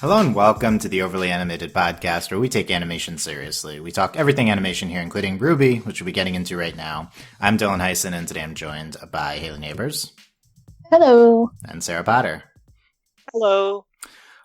Hello and welcome to the Overly Animated podcast, where we take animation seriously. We talk everything animation here, including RWBY, which we'll be getting into right now. I'm Dylan Hysen, and today I'm joined by Hayley Nabuurs. Hello. And Sarah Potter. Hello.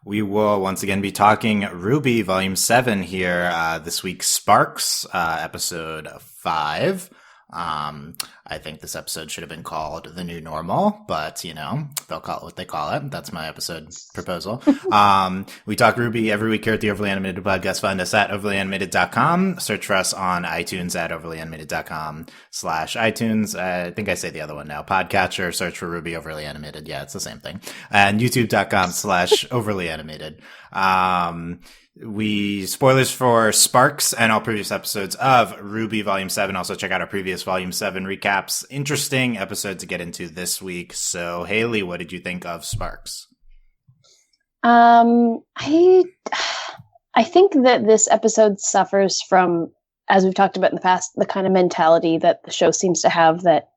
We will once again be talking RWBY Volume 7 here, this week, Sparks, episode 5. I think this episode should have been called The New Normal, but, you know, they'll call it what they call it. That's my episode proposal. We talk RWBY every week here at the Overly Animated Podcast. Find us at overlyanimated.com. Search for us on iTunes at overlyanimated.com/iTunes. I think I say the other one now. Podcatcher, search for RWBY Overly Animated. Yeah, it's the same thing. And youtube.com/overlyanimated. Spoilers for Sparks and all previous episodes of RWBY Volume 7. Also check out our previous Volume 7 recaps. Interesting episode to get into this week. So, Hayley, what did you think of Sparks? I think that this episode suffers from, as we've talked about in the past, the kind of mentality that the show seems to have, that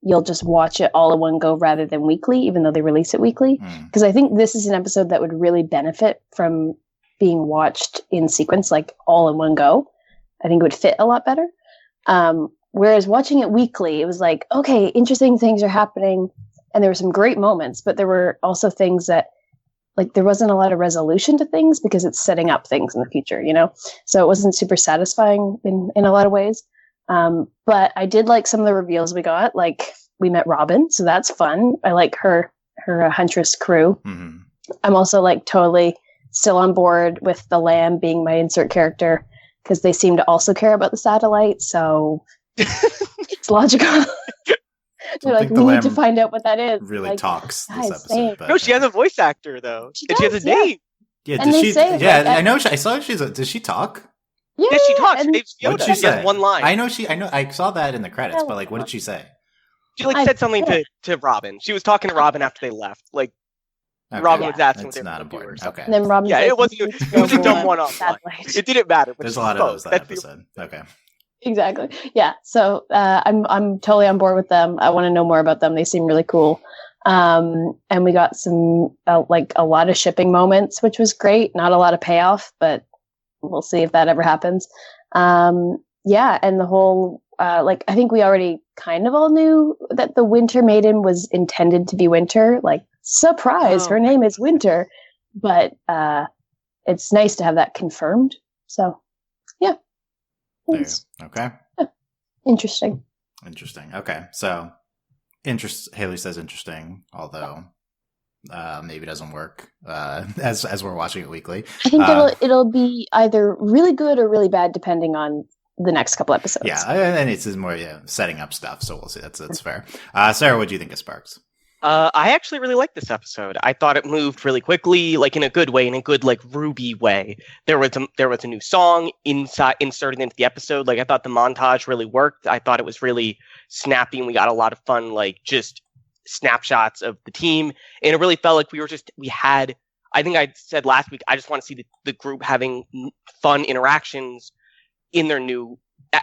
you'll just watch it all in one go rather than weekly, even though they release it weekly. Because I think this is an episode that would really benefit from being watched in sequence, like all in one go. I think it would fit a lot better. Whereas watching it weekly, it was like, okay, interesting things are happening, and there were some great moments, but there were also things that, like, there wasn't a lot of resolution to things because it's setting up things in the future, you know? So it wasn't super satisfying in a lot of ways. But I did like some of the reveals we got. Like, we met Robin, so that's fun. I like her Huntress crew. Mm-hmm. I'm also like totally still on board with the Lamb being my insert character, because they seem to also care about the satellite, so it's logical. They're like, we need to find out what that is. Really like, talks this episode. No, she has a voice actor though. She has a name. Yeah, does she? Yeah, I know. I saw she's. Does she talk? Yeah, she talks. What did she say? Has one line. I know. I saw that in the credits, but like, what did she say? She said something to Robin. She was talking to Robin after they left. Like, okay, Robin was asking what they were doing. Okay. And then Robin. Yeah, it wasn't. It was a dumb one-off. It didn't matter. But there's a lot of those that episode. Okay. Exactly. Yeah. So I'm totally on board with them. I want to know more about them. They seem really cool. And we got some like a lot of shipping moments, which was great. Not a lot of payoff, but we'll see if that ever happens. Yeah, and the whole like, I think we already kind of all knew that the Winter Maiden was intended to be Winter. Like, surprise, her name is Winter. But it's nice to have that confirmed. So, yeah. Okay. Interesting. Okay. So, Hayley says interesting, although maybe it doesn't work as we're watching it weekly. I think it'll be either really good or really bad, depending on the next couple episodes. Yeah, and it's more setting up stuff, so we'll see. That's fair. Sarah, what do you think of Sparks? I actually really liked this episode. I thought it moved really quickly, like in a good way, in a good like RWBY way. There was a new song inserted into the episode. Like, I thought the montage really worked. I thought it was really snappy, and we got a lot of fun, like, just snapshots of the team. And it really felt like we had. I think I said last week, I just want to see the group having fun interactions in their new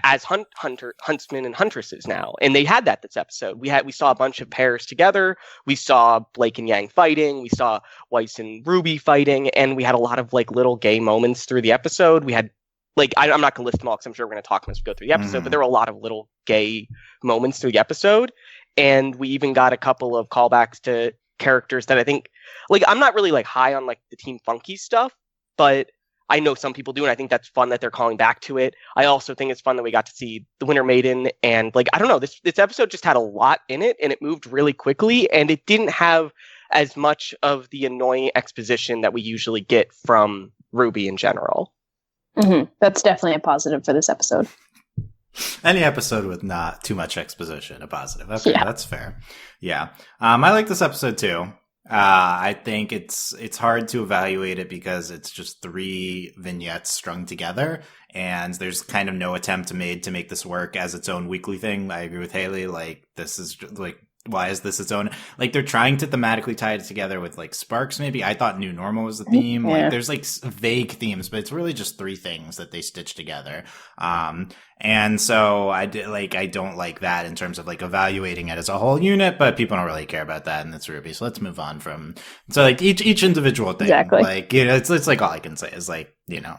as huntsmen and huntresses now, and they had that this episode. We saw a bunch of pairs together. We saw Blake and Yang fighting. We saw Weiss and RWBY fighting, and we had a lot of like little gay moments through the episode. We had like I'm not gonna list them all because I'm sure we're gonna talk as we go through the episode, but there were a lot of little gay moments through the episode, and we even got a couple of callbacks to characters that I think, like, I'm not really like high on like the Team Funky stuff, but I know some people do, and I think that's fun that they're calling back to it. I also think it's fun that we got to see the Winter Maiden, and like, I don't know, this episode just had a lot in it, and it moved really quickly, and it didn't have as much of the annoying exposition that we usually get from RWBY in general. Mm-hmm. That's definitely a positive for this episode. Any episode with not too much exposition, a positive. Okay, yeah. That's fair. Yeah. I like this episode too. I think it's hard to evaluate it because it's just 3 vignettes strung together, and there's kind of no attempt made to make this work as its own weekly thing. I agree with Hayley. Like, this is like why is this its own? Like, they're trying to thematically tie it together with, like, Sparks, maybe. I thought New Normal was the theme. Yeah. Like, there's, like, vague themes, but it's really just 3 things that they stitch together. And so I don't like that in terms of, like, evaluating it as a whole unit, but people don't really care about that, and it's RWBY. So let's move on from, so, like, each individual thing. Exactly. Like, you know, it's like all I can say is, like, you know,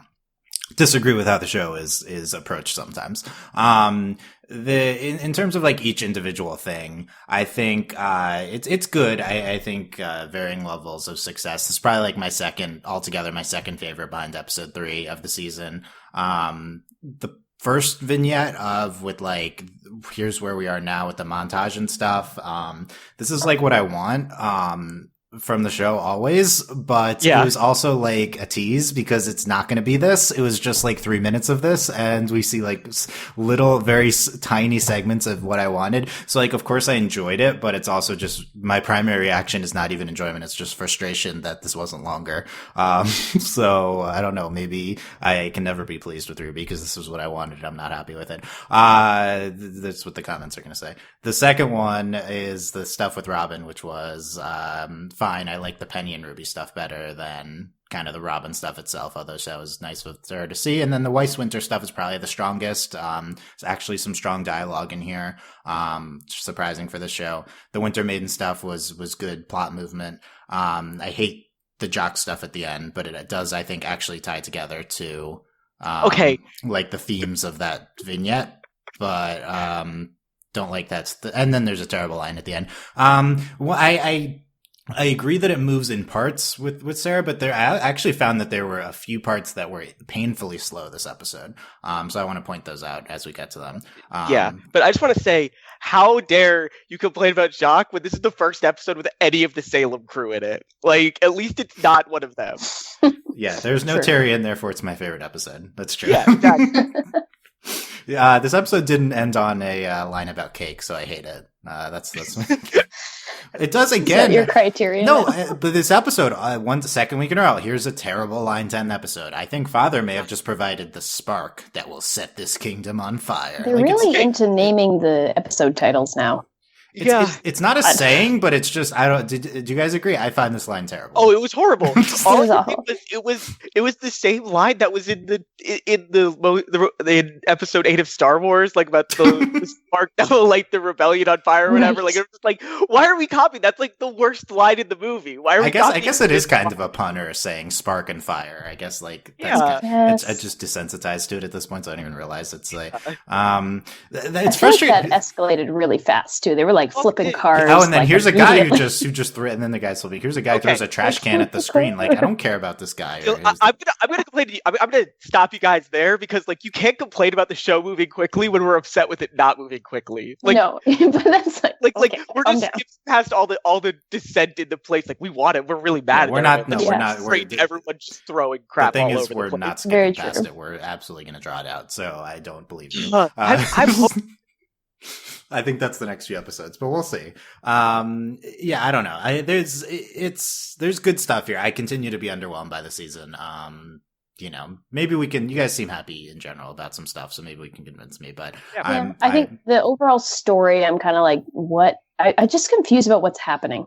disagree with how the show is approached sometimes. In terms of, like, each individual thing, I think it's good. I think varying levels of success. This is probably, like, my second favorite behind episode 3 of the season. The first vignette with, like, here's where we are now with the montage and stuff. This is, like, what I want from the show always, but it was also, like, a tease because it's not going to be this. It was just, like, 3 minutes of this, and we see, like, little, very tiny segments of what I wanted. So, like, of course I enjoyed it, but it's also just, my primary reaction is not even enjoyment. It's just frustration that this wasn't longer. So I don't know. Maybe I can never be pleased with RWBY because this was what I wanted. I'm not happy with it. That's what the comments are going to say. The second one is the stuff with Robin, which was, fine. I like the Penny and Ruby stuff better than kind of the Robin stuff itself, although that was nice with her to see. And then the Weiss Winter stuff is probably the strongest. There's actually some strong dialogue in here, surprising for the show. The Winter Maiden stuff was good plot movement. I hate the Jock stuff at the end, but it does, I think, actually tie together to like the themes of that vignette. But don't like that. And then there's a terrible line at the end. Well, I agree that it moves in parts with Sarah, but I actually found that there were a few parts that were painfully slow this episode. So I want to point those out as we get to them. But I just want to say, how dare you complain about Jacques when this is the first episode with any of the Salem crew in it? Like, at least it's not one of them. Yeah, there's no Terry in, therefore it's my favorite episode. That's true. Yeah, exactly. This episode didn't end on a line about cake, so I hate it. That's it does again. Is that your criteria? No, but this episode, the second week in a row, here's a terrible line 10 episode. I think Father may have just provided the spark that will set this kingdom on fire. They're really into naming the episode titles now. It's not a saying, but it's just, I don't. Did you guys agree? I find this line terrible. Oh, it was horrible. It was the same line that was in episode 8 of Star Wars, like about the spark that will light the rebellion on fire or whatever. Like, it was just like, why are we copying? That's like the worst line in the movie. Why are we? I guess it is kind of a punner saying spark and fire. I guess, like, that's I just desensitized to it at this point, so I don't even realize it's like it's frustrating. Like that escalated really fast too. They were like flipping cars. Oh, and then here's a guy who just threw it, and then the guy's flipping. Here's a guy who throws a trash can at the screen. Like, I don't care about this guy. So I'm gonna complain to you. I'm gonna stop you guys there because, like, you can't complain about the show moving quickly when we're upset with it not moving quickly. Like, no, but that's like we're just past all the descent into place. Like, we want it. We're really mad. We're not. No, we're not. Everyone's just throwing crap. The thing all is, over we're the place. not skipping past it. We're absolutely gonna draw it out. So I don't believe you. I think that's the next few episodes, but we'll see. I don't know. There's good stuff here. I continue to be underwhelmed by the season. Maybe we can. You guys seem happy in general about some stuff, so maybe we can convince me. But I think the overall story, I'm kind of like, what? I just confused about what's happening.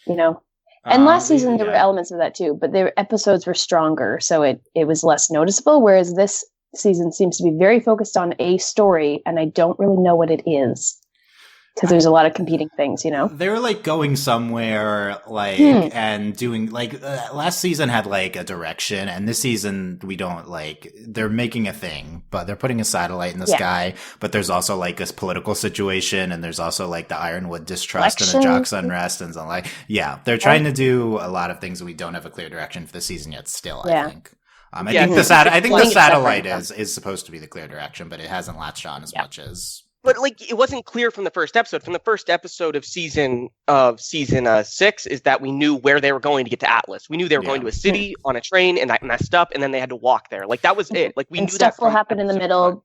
And last season there were elements of that too, but their episodes were stronger, so it was less noticeable. Whereas this season seems to be very focused on a story, and I don't really know what it is because there's a lot of competing things. They were like going somewhere, like and doing like last season had like a direction, and this season we don't like. They're making a thing, but they're putting a satellite in the sky. But there's also like this political situation, and there's also like the Ironwood distrust and the Jocks unrest, and so like they're trying to do a lot of things, and we don't have a clear direction for the season yet. Still, I think. I think the satellite is supposed to be the clear direction, but it hasn't latched on as much as. But like, it wasn't clear from the first episode. From the first episode of season 6 is that we knew where they were going to get to Atlas. We knew they were going to a city on a train, and that messed up, and then they had to walk there. Like, that was it. Like, we knew stuff will happen in the middle,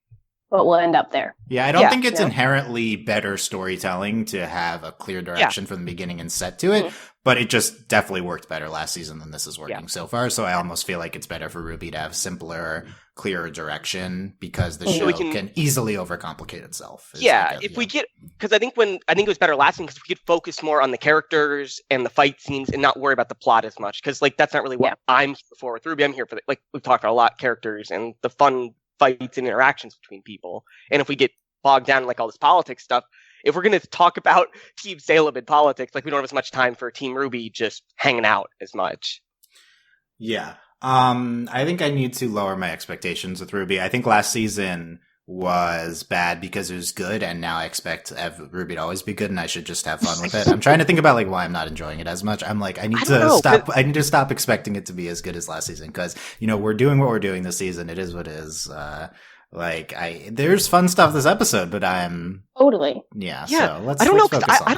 but we'll end up there. Yeah, I don't think it's inherently better storytelling to have a clear direction from the beginning and set to it. But it just definitely worked better last season than this is working so far. So I almost feel like it's better for RWBY to have simpler, clearer direction because the So show we can, can- easily overcomplicate itself. We get, because I think it was better last time because we could focus more on the characters and the fight scenes and not worry about the plot as much, because like that's not really what I'm here for with RWBY. I'm here for like we've talked about a lot, characters and the fun fights and interactions between people. And if we get bogged down in like all this politics stuff, if we're going to talk about Team Salem in politics, like we don't have as much time for Team RWBY just hanging out as much. Yeah. I think I need to lower my expectations with RWBY. I think last season was bad because it was good, and now I expect RWBY to always be good, and I should just have fun with it. I'm trying to think about like why I'm not enjoying it as much. I'm like, I need to stop expecting it to be as good as last season, because we're doing what we're doing this season. It is what it is. There's fun stuff this episode, but I'm totally. Yeah. So let's. I don't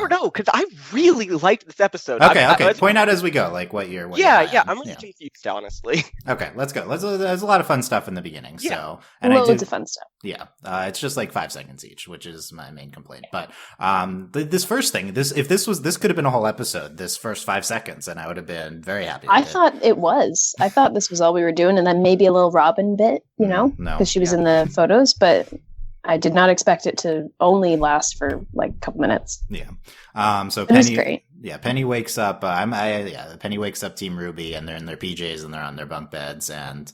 know because I really liked this episode. Okay. Point out as we go, like what you're. I'm really confused, honestly. Okay, let's go. There's a lot of fun stuff in the beginning. Yeah. So and loads of fun stuff. Yeah, it's just like 5 seconds each, which is my main complaint. But this first thing, this could have been a whole episode. This first 5 seconds, and I would have been very happy. I thought it was. I thought this was all we were doing, and then maybe a little Robin bit, No, because she was in the photos, but I did not expect it to only last for like a couple minutes. Yeah. So Penny was great. Yeah, Penny wakes up. Penny wakes up Team RWBY, and they're in their PJs and they're on their bunk beds, and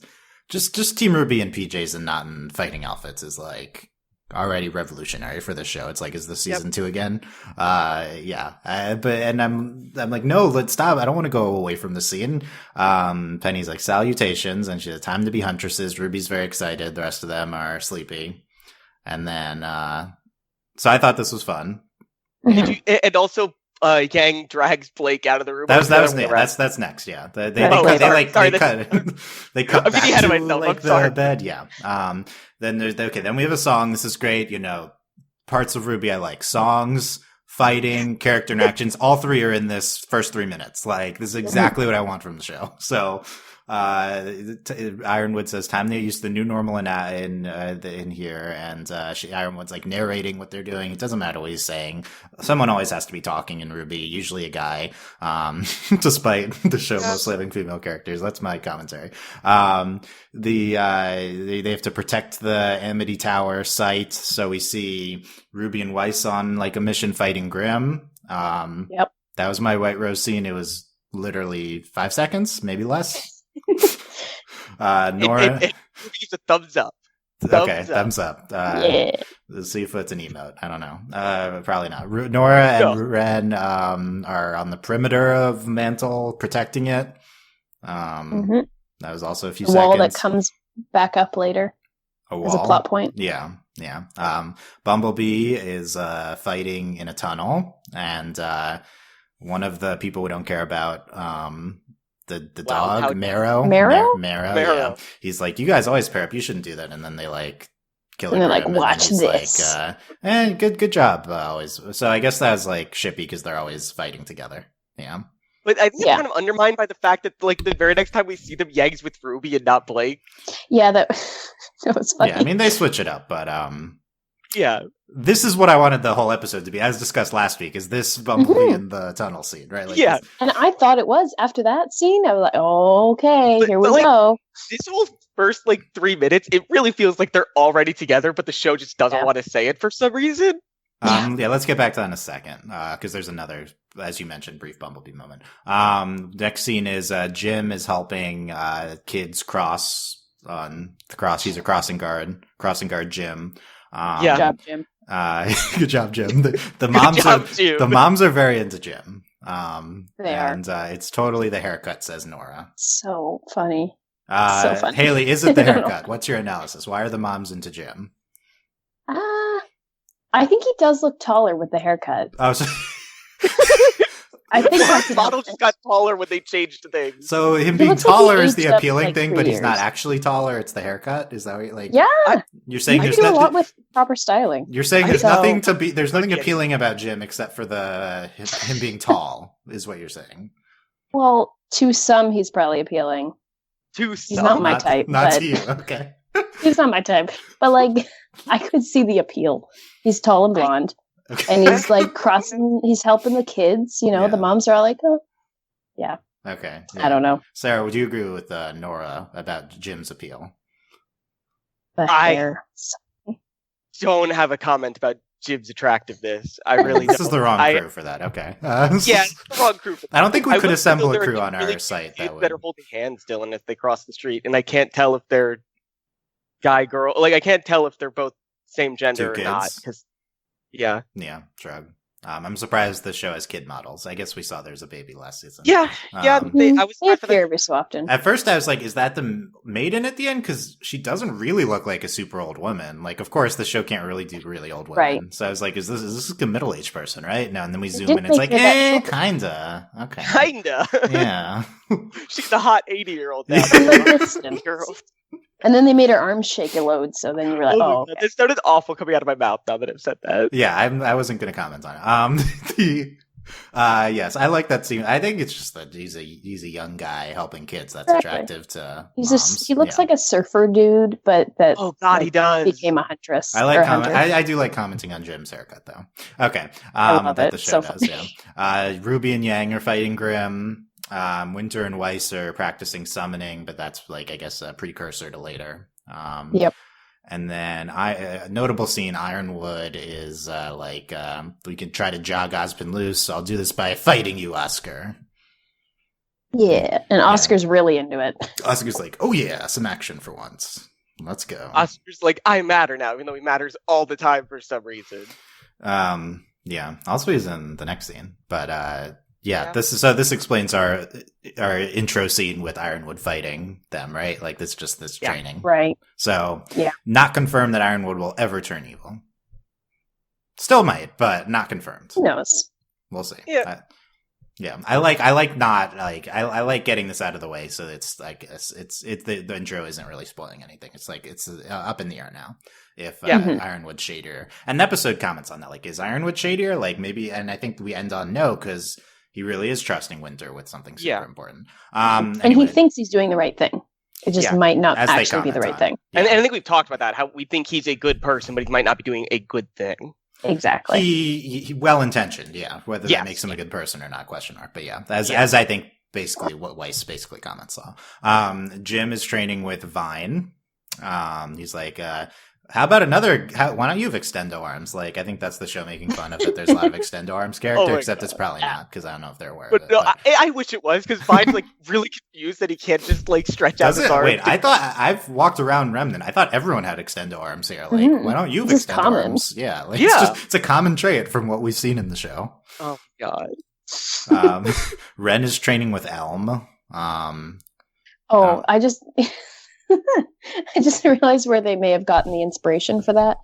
just Team RWBY in PJs and not in fighting outfits is like already revolutionary for this show. It's like, is this season 2 again? And I'm like, no, let's stop. I don't want to go away from the scene. Penny's like, salutations, and she has time to be huntresses. Ruby's very excited. The rest of them are sleepy. And then, so I thought this was fun. And also, Yang drags Blake out of the room. That's next. Yeah, they cut back to like the bed. Yeah. Then then we have a song. This is great. Parts of RWBY I like: songs, fighting, character interactions. All 3 are in this first 3 minutes. Like, this is exactly what I want from the show. So. Ironwood says time to use the new normal in here, and Ironwood's like narrating what they're doing. It doesn't matter what he's saying. Someone always has to be talking in RWBY, usually a guy, despite the show mostly having female characters. That's my commentary. They have to protect the Amity Tower site, so we see RWBY and Weiss on like a mission fighting Grimm. Yep. That was my White Rose scene. It was literally 5 seconds, maybe less. Nora, it's a thumbs up. Thumbs up. Let's see if it's an emote. I don't know. Probably not. Nora and Ren are on the perimeter of Mantle, protecting it. That was also a few seconds. Wall that comes back up later. As a plot point. Yeah. Bumblebee is fighting in a tunnel, and one of the people we don't care about, the dog, Marrow. Yeah. He's like, you guys always pair up. You shouldn't do that. And then they like kill him. And they're like, watch this. Like, good job. Always. So I guess that's like shippy because they're always fighting together. Yeah. But I think it's kind of undermined by the fact that like the very next time we see them, Yang's with RWBY and not Blake. Yeah, that was funny. Yeah, I mean they switch it up, but yeah. This is what I wanted the whole episode to be, as discussed last week. Is this Bumblebee in the tunnel scene, right? Like, yeah. And I thought it was. After that scene, I was like, oh, okay, here we go. This whole first, 3 minutes, it really feels like they're already together, but the show just doesn't want to say it for some reason. Let's get back to that in a second, because there's another, as you mentioned, brief Bumblebee moment. Next scene is Jim is helping kids cross on the cross. He's a crossing guard Jim. Good job, Jim. Good job, Jim. The moms are very into Jim. They are. And it's totally the haircut, says Nora. So funny. So funny. Hayley, is it the haircut? What's your analysis? Why are the moms into Jim? I think he does look taller with the haircut. Oh, so I think the model just got taller when they changed things. So him being taller is the appealing thing, but he's not actually taller. It's the haircut. Is that what you're Yeah. You're saying there's nothing, a lot with proper styling. You're saying there's nothing appealing about Jim except for him being tall. Is what you're saying? Well, to some, he's probably appealing. He's not my type. Not to you. Okay. He's not my type, but I could see the appeal. He's tall and blonde. Okay. And he's he's helping the kids, the moms are all like, oh, yeah. Okay. Yeah. I don't know. Sarah, would you agree with Nora about Jim's appeal? The I- hair. Don't have a comment about Jib's attractiveness. I really This don't. is the wrong crew for that. Okay. Yeah, it's the wrong crew. For that. I don't think we could will say, assemble though, a there are crew two on really our site cute that kids that would. are holding hands, Dylan, as they cross the street, and I can't tell if they're guy girl. Like I can't tell if they're both same gender Two or not. kids. Because yeah, Shrug. I'm surprised the show has kid models. I guess we saw there's a baby last season. yeah. I was They surprised appear that. every so often. At first, I was like, "Is that the maiden at the end?" Because she doesn't really look like a super old woman. Like, of course, the show can't really do really old women. Right. So I was like, "Is this a middle aged person?" Right? No, and then we zoom did in. It's like, make her that short. kinda. Okay. Kinda. Yeah. She's a hot 80-year-old now. From the distance. Girl. And then they made her arms shake a load, so then you were like, Oh, oh, my God. It started awful coming out of my mouth now that I've said that. Yeah, I wasn't going to comment on it. Yes, I like that scene. I think it's just that he's a young guy helping kids. That's Exactly. attractive to he's moms. he looks Yeah. like a surfer dude, but that Oh God, he does. became a huntress. I or like a hunter. I do like commenting on Jim's haircut though. Okay, I love that it. the show So does. Yeah, Ruby and Yang are fighting Grimm. Winter and Weiss are practicing summoning, but that's like I guess a precursor to later. Yep. And then a notable scene, Ironwood is we can try to jog Ozpin loose. I'll do this by fighting you, Oscar. Yeah, and Oscar's really into it. Oscar's like, oh yeah, some action for once. Let's go. Oscar's like, I matter now, even though he matters all the time for some reason. Yeah. Also, he's in the next scene, but this explains our intro scene with Ironwood fighting them, right? Like this training, Right. So Yeah. not confirmed that Ironwood will ever turn evil. Still might, but not confirmed. Who knows? We'll see. Yeah. I like getting this out of the way, so it's like the intro isn't really spoiling anything. It's like it's up in the air now. If Ironwood shadier, and the episode comments on that, like, is Ironwood shadier? Like maybe, and I think we end on no because he really is trusting Winter with something super important. And Anyway, he thinks he's doing the right thing. It just might not as they actually be the comment right on. thing. Yeah. And I think we've talked about that, how we think he's a good person, but he might not be doing a good thing. Exactly. He well intentioned, yeah. Whether Yes. that makes him a good person or not, question mark. But yeah, as I think basically what Weiss basically comments on. Jim is training with Vine. He's like, how about why don't you have extendo arms? Like, I think that's the show making fun of that there's a lot of extendo arms character, my except it's God. probably not, because I don't know if they're aware But of it. no, I wish it was, because Vine's like really confused that he can't just like stretch out Does his it? arms. Wait, I thought I've walked around Remnant. I thought everyone had extendo arms here. Like, why don't you have This is extendo common. arms? Yeah, like, Yeah. it's a common trait from what we've seen in the show. Oh my God. Ren is training with Elm. I just I just realized where they may have gotten the inspiration for that.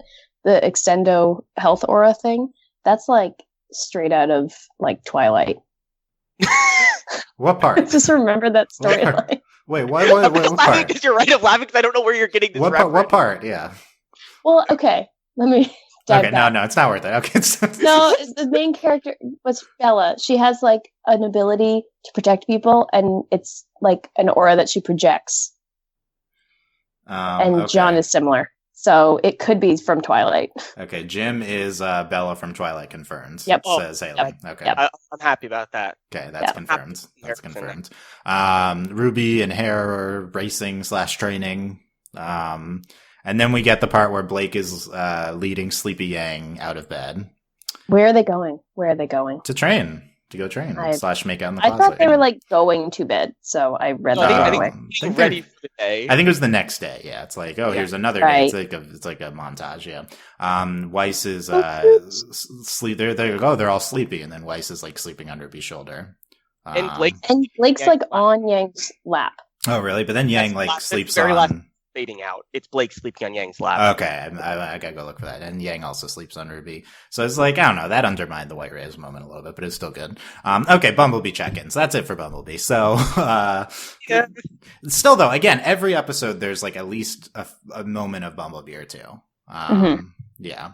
The extendo health aura thing. That's like straight out of like Twilight. What I part? just remember that What part? storyline. Wait, I'm what just laughing part? because you're right. I'm laughing because I don't know where you're getting this reference. What part? Yeah. Well, okay. Let me dive Okay, back. no, it's not worth it. Okay. No, the main character was Bella. She has like an ability to protect people, and it's like an aura that she projects. And John is similar, so it could be from Twilight. Okay, Jim is Bella from Twilight confirmed. Yep. Says Hayley. Yep. Okay. Yep. I'm happy about that. Okay, that's Yep. confirmed. That's Yep. confirmed. Ruby and Hare are racing / training. And then we get the part where Blake is leading Sleepy Yang out of bed Where are they going? Where are they going? to go train / make out in the I closet. thought they were like going to bed, so I read No, that I wrong way. think think ready for the day. I think it was the next day. Yeah, it's like, oh, Yeah. here's another Right. day. It's like a montage. Yeah. Weiss is cute. sleep. They're all sleepy, and then Weiss is like sleeping under B's shoulder. And Blake And Blake's Yang like on Yang's lap. Oh, really? But then Yang That's like last- sleeps very on. last- fading out. It's Blake sleeping on Yang's lap. Okay, I gotta go look for that. And Yang also sleeps on Ruby. So it's like, I don't know, that undermined the White Rays moment a little bit, but it's still good. Okay, Bumblebee check-ins. That's it for Bumblebee. So, Yeah. still though, again, every episode there's like at least a moment of Bumblebee or two. Yeah.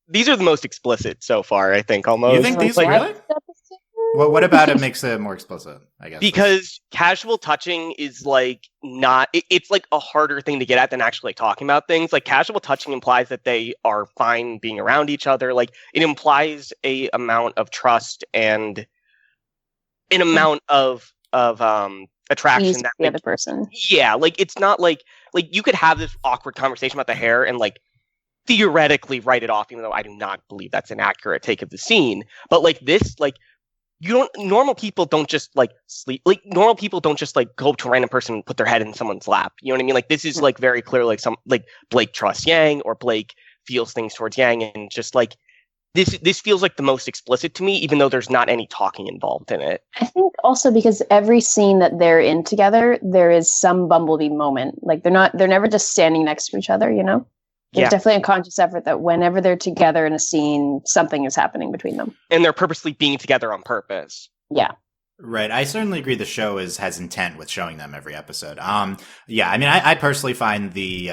These are the most explicit so far, I think, almost. You think these Like, really? What about it makes it more explicit, I guess? because casual touching is like not it's like a harder thing to get at than actually talking about things. Like casual touching implies that they are fine being around each other. Like it implies a amount of trust and an amount of attraction ease that the other person. Yeah, like it's not like you could have this awkward conversation about the hair and like theoretically write it off, even though I do not believe that's an accurate take of the scene. But like this, like normal people don't just like sleep. Like normal people don't just like go up to a random person and put their head in someone's lap. You know what I mean? Like this is like very clear, like Blake trusts Yang or Blake feels things towards Yang, and just like this feels like the most explicit to me, even though there's not any talking involved in it. I think also because every scene that they're in together, there is some Bumblebee moment. Like they're never just standing next to each other, you know? There's definitely a conscious effort that whenever they're together in a scene, something is happening between them. And they're purposely being together on purpose. Yeah. Right. I certainly agree the show has intent with showing them every episode. Yeah, I mean, I personally find the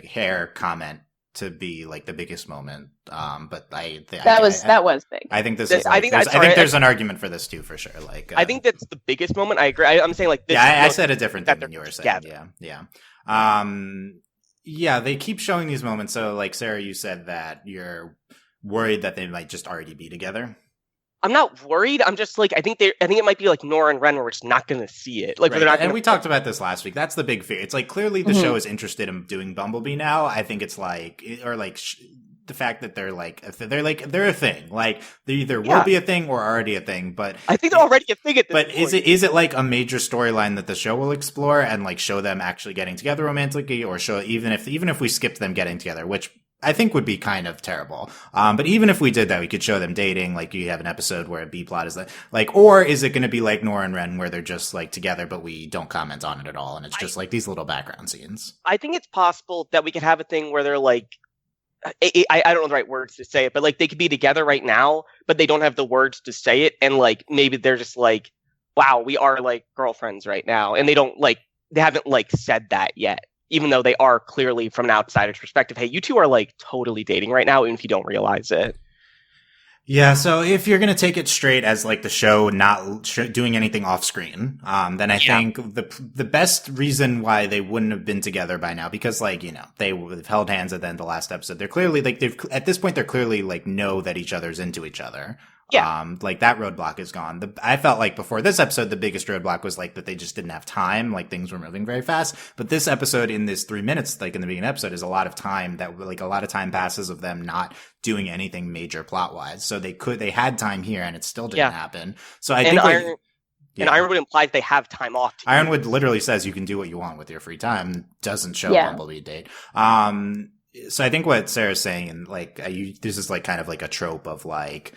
hair comment to be like the biggest moment. But that was big. I think there's an argument for this too, for sure. Like, I think that's the biggest moment. I agree. I'm saying like this. Yeah, I said a different thing than you were saying. Yeah. Yeah, they keep showing these moments. So, like, Sarah, you said that you're worried that they might just already be together. I'm not worried. I'm just like I think it might be like Nora and Ren where we're just not going to see it. Like, right. They're not. And we talked about this last week. That's the big fear. It's like clearly the show is interested in doing Bumblebee now. I think it's like the fact that they're a thing. Like they either will be a thing or already a thing. But I think they're already a thing at this point. But is it like a major storyline that the show will explore and like show them actually getting together romantically, or show even if we skipped them getting together, which I think would be kind of terrible. But even if we did that, we could show them dating. Like you have an episode where a B plot is like, or is it going to be like Nora and Ren where they're just like together, but we don't comment on it at all, and it's just like these little background scenes. I think it's possible that we could have a thing where they're like. I don't know the right words to say it, but like they could be together right now, but they don't have the words to say it, and like maybe they're just like, "Wow, we are like girlfriends right now," and they haven't like said that yet, even though they are clearly from an outsider's perspective. Hey, you two are like totally dating right now, even if you don't realize it. Yeah, so if you're going to take it straight as like the show not doing anything off screen, then I think the best reason why they wouldn't have been together by now, because like, you know, they've held hands at the end of the last episode. They're clearly like at this point, they're clearly like know that each other's into each other. Yeah. Like that roadblock is gone. I felt like before this episode, the biggest roadblock was like that they just didn't have time. Like things were moving very fast. But this episode in this 3 minutes, like in the beginning episode, is a lot of time a lot of time passes of them not doing anything major plot wise. So they had time here and it still didn't happen. So I think Ironwood implies they have time off. Ironwood literally says you can do what you want with your free time. Doesn't show Bumblebee date. So I think what Sarah's saying, and like this is like kind of like a trope of like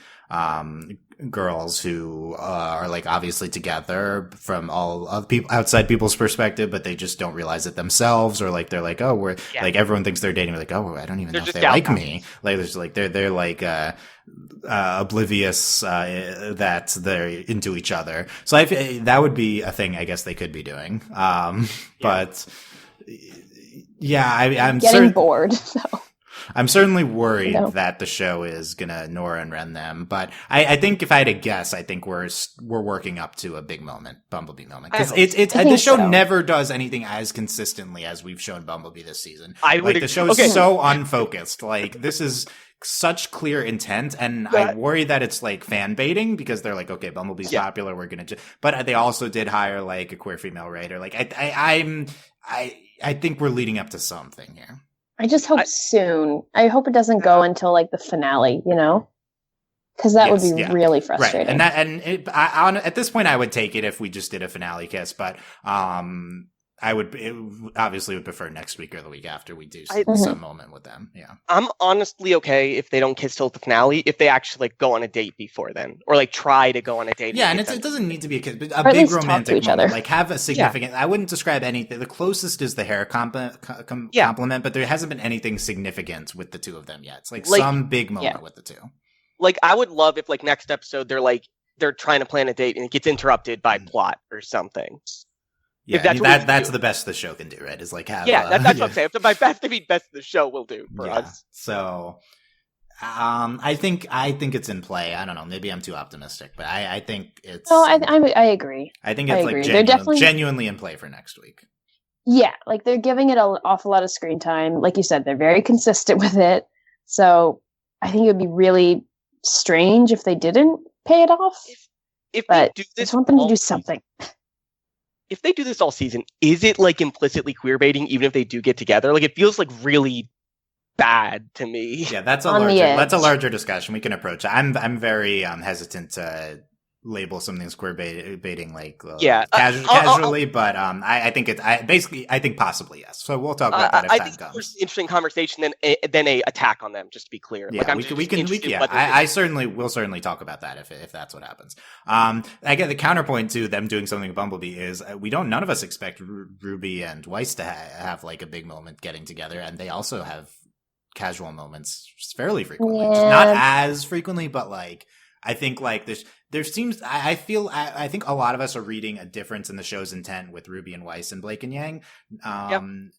girls who are like obviously together from all of people outside people's perspective, but they just don't realize it themselves, or like they're like, oh, we're like everyone thinks they're dating. We're like, oh, I don't even know if they like me. Like there's like they're like oblivious that they're into each other. So that would be a thing I guess they could be doing. But yeah, I'm getting bored. So. I'm certainly worried that the show is gonna Nora and Ren them, but I think if I had to guess, I think we're working up to a big moment, Bumblebee moment, because the show never does anything as consistently as we've shown Bumblebee this season. The show is so unfocused. Like this is such clear intent, and I worry that it's like fan baiting because they're like, okay, Bumblebee's popular, we're gonna, but they also did hire like a queer female writer. Like I think we're leading up to something here. I just hope soon. I hope it doesn't go until like the finale, you know, because that would be really frustrating. Right. At this point, I would take it if we just did a finale kiss, but I obviously would prefer next week or the week after we do some moment with them. Yeah, I'm honestly okay if they don't kiss till the finale, if they actually like go on a date before then, or like try to go on a date. Yeah, and it doesn't need to be a kiss, but a big romantic moment. Like have a significant. I wouldn't describe anything. The closest is the hair compliment, but there hasn't been anything significant with the two of them yet. It's like some big moment with the two. Like I would love if like next episode they're trying to plan a date and it gets interrupted by plot or something. Yeah, that's the best the show can do, right? Is like have that's what I'm saying. So my best the show will do for us. So, I think it's in play. I don't know. Maybe I'm too optimistic, but I think it's. No, I agree. I think it's like genuinely in play for next week. Yeah, like they're giving it an awful lot of screen time. Like you said, they're very consistent with it. So I think it would be really strange if they didn't pay it off. If but they do this, I want them to do something. if they do this all season, is it like implicitly queer baiting even if they do get together? Like, it feels like really bad to me. Yeah, that's a larger discussion we can approach. I'm very hesitant to label something as queer baiting casually, but I think possibly yes. So we'll talk about that if time comes. It's an interesting conversation than a attack on them. Just to be clear, yeah, I certainly will talk about that if that's what happens. I get the counterpoint to them doing something with Bumblebee is none of us expect Ruby and Weiss to have like a big moment getting together, and they also have casual moments fairly frequently, not as frequently, but like. I think like there seems I think a lot of us are reading a difference in the show's intent with Ruby and Weiss and Blake and Yang. And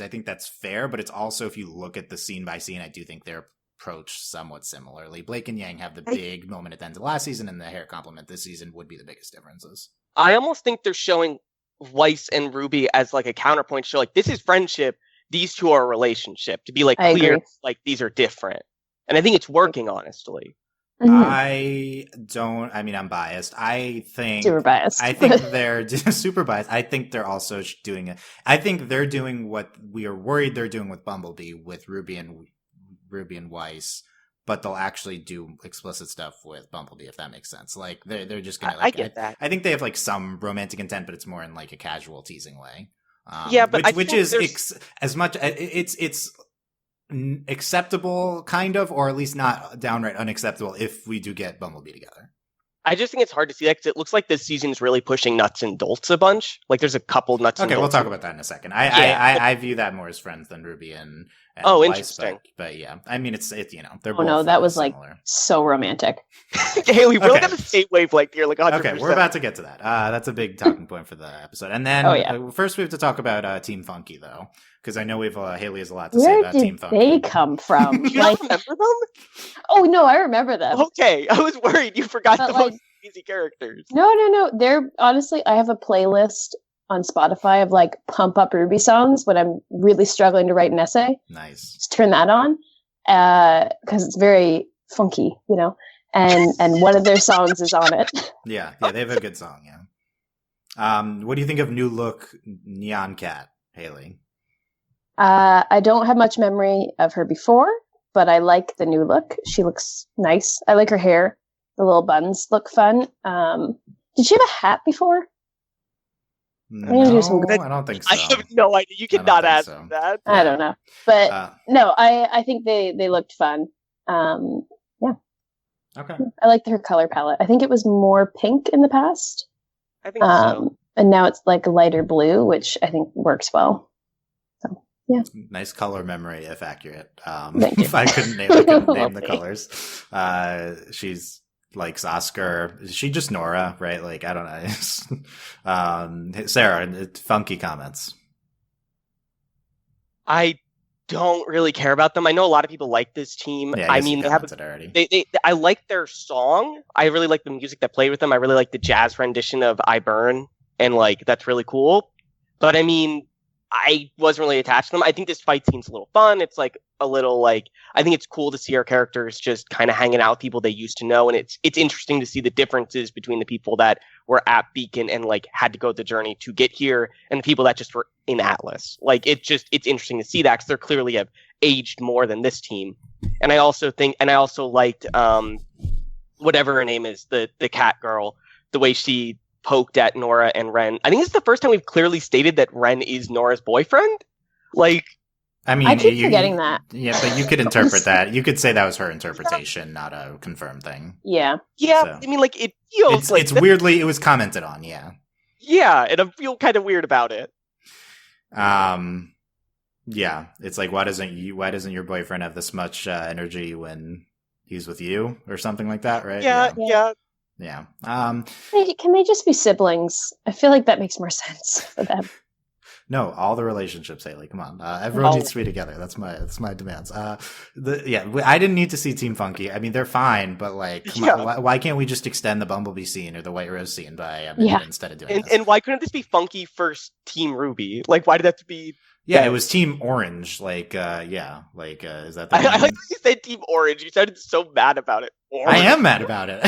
I think that's fair, but it's also, if you look at the scene by scene, I do think they're approached somewhat similarly. Blake and Yang have the big moment at the end of last season, and the hair compliment this season would be the biggest differences. I almost think they're showing Weiss and Ruby as like a counterpoint show, like this is friendship, these two are a relationship, to be like clear, like these are different. And I think it's working, honestly. Mm-hmm. I'm biased. I think super biased. I think they're super biased. I think they're also doing it. I think they're doing what we are worried they're doing with Bumblebee, with Ruby and Weiss, but they'll actually do explicit stuff with Bumblebee, if that makes sense. Like they're just gonna. Like, I get that. I think they have like some romantic intent, but it's more in like a casual teasing way. Which is as much it's acceptable, kind of, or at least not downright unacceptable if we do get Bumblebee together. I just think it's hard to see that because it looks like this season is really pushing nuts and bolts a bunch. Like there's a couple nuts and bolts. Okay, we'll talk about that in a second. I view that more as friends than Ruby and Weiss, interesting. But yeah, I mean, it's they're both. Oh no, that was similar. Like so romantic. Hayley, we're on the same wavelength here, like 100%. Okay, we're about to get to that. That's a big talking point for the episode. And then first we have to talk about Team Funky, though, because I know Hayley has a lot to say about Team Funky. Where did they come from? You don't remember them? Oh no, I remember them. Okay, I was worried you forgot the most easy characters. No. They're honestly, I have a playlist on Spotify of like pump up RWBY songs when I'm really struggling to write an essay. Nice. Just turn that on because it's very funky, you know. And one of their songs is on it. Yeah, they have a good song. Yeah. What do you think of new look Neon Cat, Hayley? I don't have much memory of her before, but I like the new look. She looks nice. I like her hair. The little buns look fun. Did she have a hat before? No, I don't think so. I have no idea. You cannot ask that. I don't know. But no, I think they looked fun. Yeah. Okay. I liked her color palette. I think it was more pink in the past. I think so. And now it's like a lighter blue, which I think works well. So, yeah. Nice color memory, if accurate. If I couldn't name the colors. She's likes Oscar. Is she just Nora, right? Like, I don't know. Sarah, funky comments. I don't really care about them. I know a lot of people like this team. Yeah, I mean, they have I like their song. I really like the music that played with them. I really like the jazz rendition of I Burn, and like that's really cool. But I mean, I wasn't really attached to them. I think this fight scene's a little fun. It's like a little like, I think it's cool to see our characters just kind of hanging out with people they used to know. And it's interesting to see the differences between the people that were at Beacon and like had to go the journey to get here and the people that just were in Atlas. Like it's interesting to see that because they clearly have aged more than this team. And I also liked, whatever her name is, the cat girl, the way she poked at Nora and Ren. I think it's the first time we've clearly stated that Ren is Nora's boyfriend. Like, I mean, I keep forgetting that. Yeah, but you could interpret that. You could say that was her interpretation, not a confirmed thing. Yeah. Yeah, so, I mean, like, it feels like... It's weirdly, it was commented on, yeah. Yeah, and I feel kind of weird about it. Yeah, it's like, why doesn't your boyfriend have this much energy when he's with you? Or something like that, right? Yeah. Yeah. Can they just be siblings? I feel like that makes more sense for them. No, all the relationships, Hayley. Come on, everyone needs to be together. That's my demands. I didn't need to see Team Funky. I mean, they're fine, but like, come on, why can't we just extend the Bumblebee scene or the White Rose scene by a minute instead of doing this? And why couldn't this be Funky first Team RWBY? Like, why did that have to be? Yeah, it was Team Orange. Is that the I like name? that you said Team Orange. You sounded so mad about it. I am mad about it.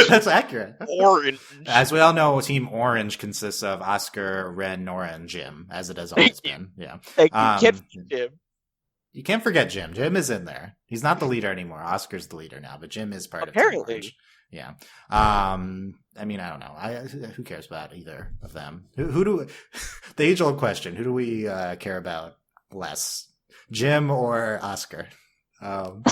That's accurate. Orange. As we all know, Team Orange consists of Oscar, Ren, Nora, and Jim, as it has always been. Yeah. Like, you can't forget Jim. You can't forget Jim. Jim is in there. He's not the leader anymore. Oscar's the leader now, but Jim is part of Team Orange. Yeah. I mean, I don't know. Who cares about either of them? Who do the age-old question? Who do we care about less, Jim or Oscar? I'm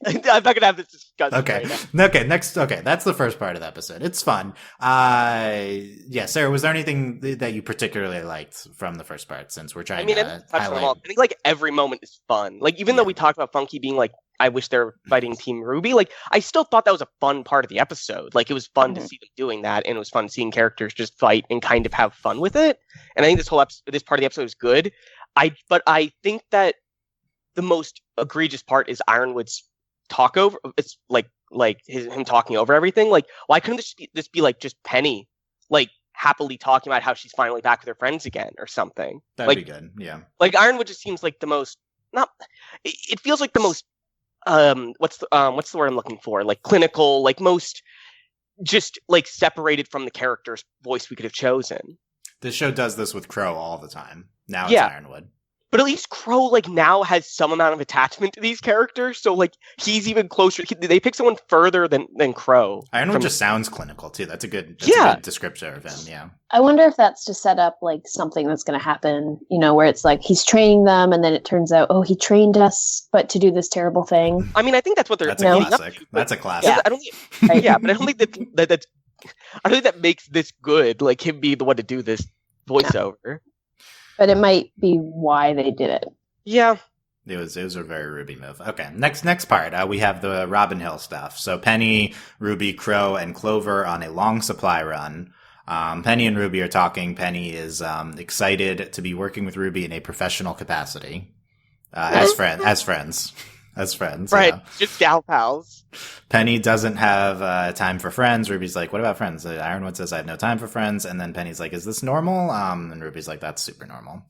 not gonna have this discussion. Okay. Right now. Okay. Next. Okay. That's the first part of the episode. It's fun. Yeah. Sarah, was there anything that you particularly liked from the first part? Since we're trying to highlight. I think like every moment is fun. Like even though we talked about Funky being like, I wish they were fighting Team RWBY. Like I still thought that was a fun part of the episode. Like it was fun to see them doing that, and it was fun seeing characters just fight and kind of have fun with it. And I think this part of the episode is good. But I think that the most egregious part is Ironwood's talk over. It's like him talking over everything. Like, why couldn't this be like just Penny, like happily talking about how she's finally back with her friends again or something? That'd be good. Yeah. Like Ironwood just seems like the most it feels like the most what's the word I'm looking for? Like clinical, like most just like separated from the character's voice we could have chosen. This show does this with Crow all the time. Now it's Ironwood. But at least Crow, like, now has some amount of attachment to these characters, so, like, he's even closer. They pick someone further than Crow. Ironwood just sounds clinical, too. That's a good descriptor of him, yeah. I wonder if that's to set up, like, something that's going to happen, you know, where it's like he's training them, and then it turns out, oh, he trained us, but to do this terrible thing. I mean, I think that's what they're... That's a classic. That's a classic. Yeah, but I don't think I don't think that makes this good, like, him being the one to do this voiceover. Yeah. But it might be why they did it. Yeah. It was a very RWBY move. Okay, next part. We have the Robin Hill stuff. So Penny, RWBY, Crow, and Clover on a long supply run. Penny and RWBY are talking. Penny is excited to be working with RWBY in a professional capacity. As friends. Right, just gal pals. Penny doesn't have time for friends. RWBY's like, what about friends? Ironwood says, I have no time for friends. And then Penny's like, is this normal? And RWBY's like, that's super normal.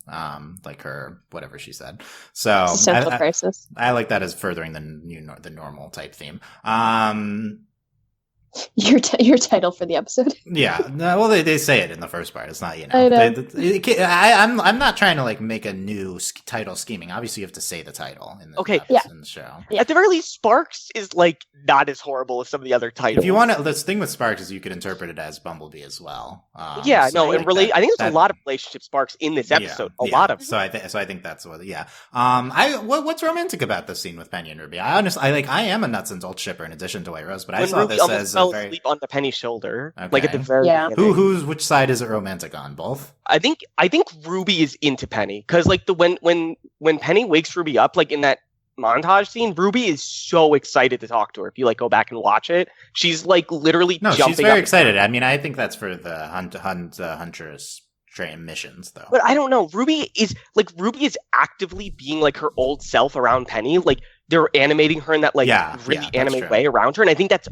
Like her, whatever she said. So central crisis. I like that as furthering the normal type theme. Your title for the episode. Yeah, well, they say it in the first part. It's not, you know. I'm not trying to like make a new title scheming. Obviously, you have to say the title in the show. Yeah. At the very least, Sparks is like not as horrible as some of the other titles. If you want to, the thing with Sparks is you could interpret it as Bumblebee as well. I think there's a lot of relationship sparks in this episode. A lot of. So I think that's what. Yeah. What's romantic about this scene with Penny and RWBY? I am a nuts and bolts shipper in addition to White Rose, but I saw this as sleep on the Penny's shoulder, like at the very beginning. Which side is it romantic on? Both? I think RWBY is into Penny because like when Penny wakes RWBY up, like in that montage scene, RWBY is so excited to talk to her. If you like go back and watch it, she's like literally jumping. She's very excited. I mean, I think that's for the Huntress train missions though. But I don't know. RWBY is actively being like her old self around Penny. Like they're animating her in that really anime way around her, and I think that's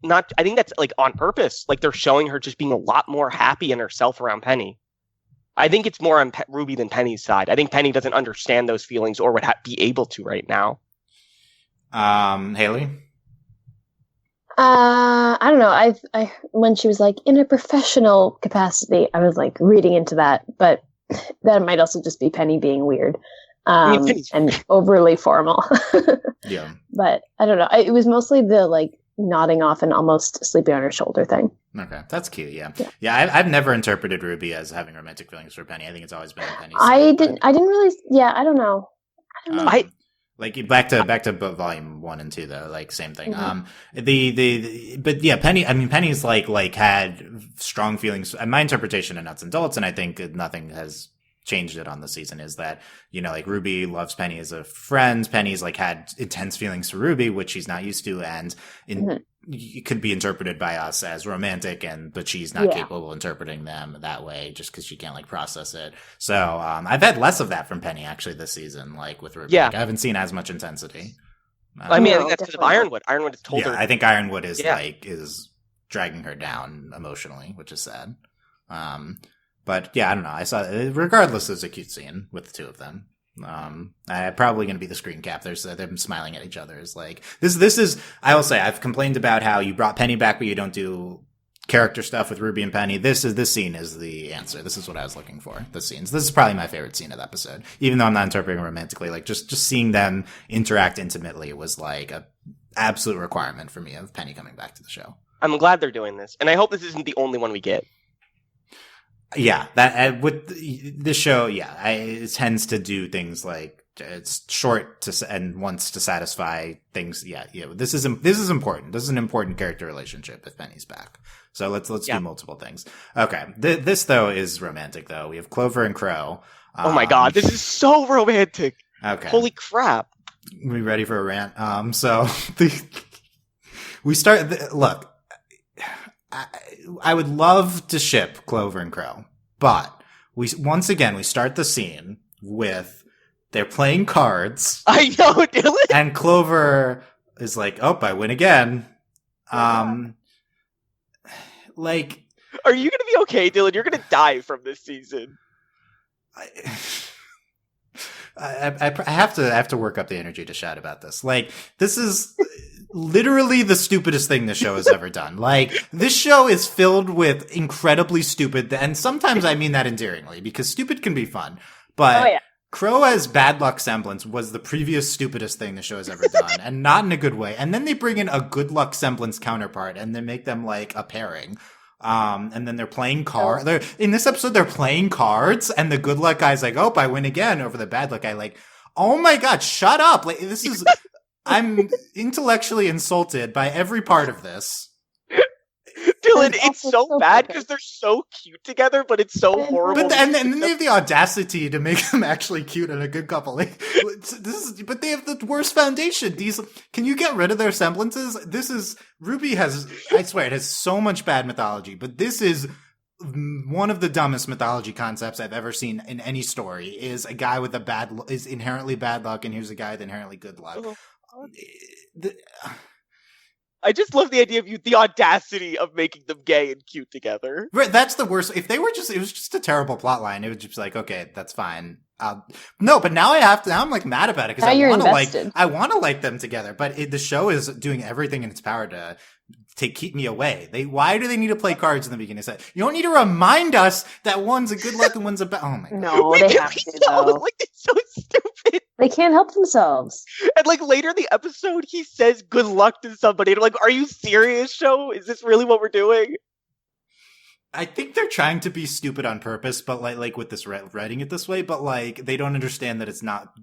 I think that's like on purpose. Like they're showing her just being a lot more happy in herself around Penny. I think it's more on RWBY than Penny's side. I think Penny doesn't understand those feelings or would be able to right now. Hayley? I don't know. I when she was like in a professional capacity, I was like reading into that, but that might also just be Penny being weird. And overly formal. Yeah. But I don't know. It was mostly the like nodding off and almost sleeping on her shoulder thing. Okay, that's cute. Yeah. I've never interpreted RWBY as having romantic feelings for Penny. I think it's always been Penny's. I didn't really. Yeah, I don't know. Like back to volume 1 and 2 though, like same thing. Mm-hmm. But yeah, Penny. I mean, Penny's like had strong feelings. My interpretation of Nuts and Bolts, and I think nothing has changed it on the season, is that, you know, like RWBY loves Penny as a friend. Penny's like had intense feelings for RWBY, which she's not used to, and it could be interpreted by us as romantic, but she's not capable of interpreting them that way just because she can't like process it. So I've had less of that from Penny actually this season, like with RWBY. Yeah. Like, I haven't seen as much intensity. I think that's because of Ironwood. Ironwood has told her. I think Ironwood is is dragging her down emotionally, which is sad. But yeah, I don't know. I saw, regardless, there's a cute scene with the two of them. Probably going to be the screen cap. There's them smiling at each other. Is like this is. I will say I've complained about how you brought Penny back, but you don't do character stuff with Ruby and Penny. This scene is the answer. This is what I was looking for. The scenes. This is probably my favorite scene of the episode, even though I'm not interpreting it romantically. Like just seeing them interact intimately was like a absolute requirement for me of Penny coming back to the show. I'm glad they're doing this, and I hope this isn't the only one we get. Yeah, that with this show, yeah, it tends to do things like it's short and wants to satisfy things. Yeah. This is important. This is an important character relationship if Penny's back. So let's do multiple things. Okay, this though is romantic though. We have Clover and Crow. Oh my god, this is so romantic. Okay, holy crap. We ready for a rant? We start. Look. I would love to ship Clover and Crow, but we start the scene with they're playing cards. I know, Dylan. And Clover is like, "Oh, I win again." Like, are you gonna be okay, Dylan? You're gonna die from this season. I have to work up the energy to shout about this. Like, this is literally the stupidest thing this show has ever done. Like, this show is filled with incredibly stupid, and sometimes I mean that endearingly, because stupid can be fun. But Crow as bad luck semblance was the previous stupidest thing the show has ever done, and not in a good way. And then they bring in a good luck semblance counterpart, and they make them like a pairing. And then they're playing cards. In this episode, they're playing cards, and the good luck guy's like, "Oh, I win again," over the bad luck guy. Like, oh my god, shut up! Like, this is. I'm intellectually insulted by every part of this. Dylan, it's so bad because they're so cute together, but it's so horrible. But and then they have the audacity to make them actually cute and a good couple. Like, but they have the worst foundation. Can you get rid of their semblances? RWBY has, I swear, it has so much bad mythology, but this is one of the dumbest mythology concepts I've ever seen in any story. Is a guy with is inherently bad luck, and here's a guy with inherently good luck. I just love the idea of the audacity of making them gay and cute together. Right, that's the worst. If they were it was just a terrible plot line. It was just like, okay, that's fine. No, but now I'm like mad about it because I want to like them together. But the show is doing everything in its power to keep me away. Why do they need to play cards in the beginning? You don't need to remind us that one's a good luck and one's a bad. Oh my god! No, they have to. Like, it's so stupid. They can't help themselves. And like later in the episode, he says "good luck" to somebody. And I'm like, are you serious, show? Is this really what we're doing? I think they're trying to be stupid on purpose, but like with this writing it this way, but like they don't understand that it's not,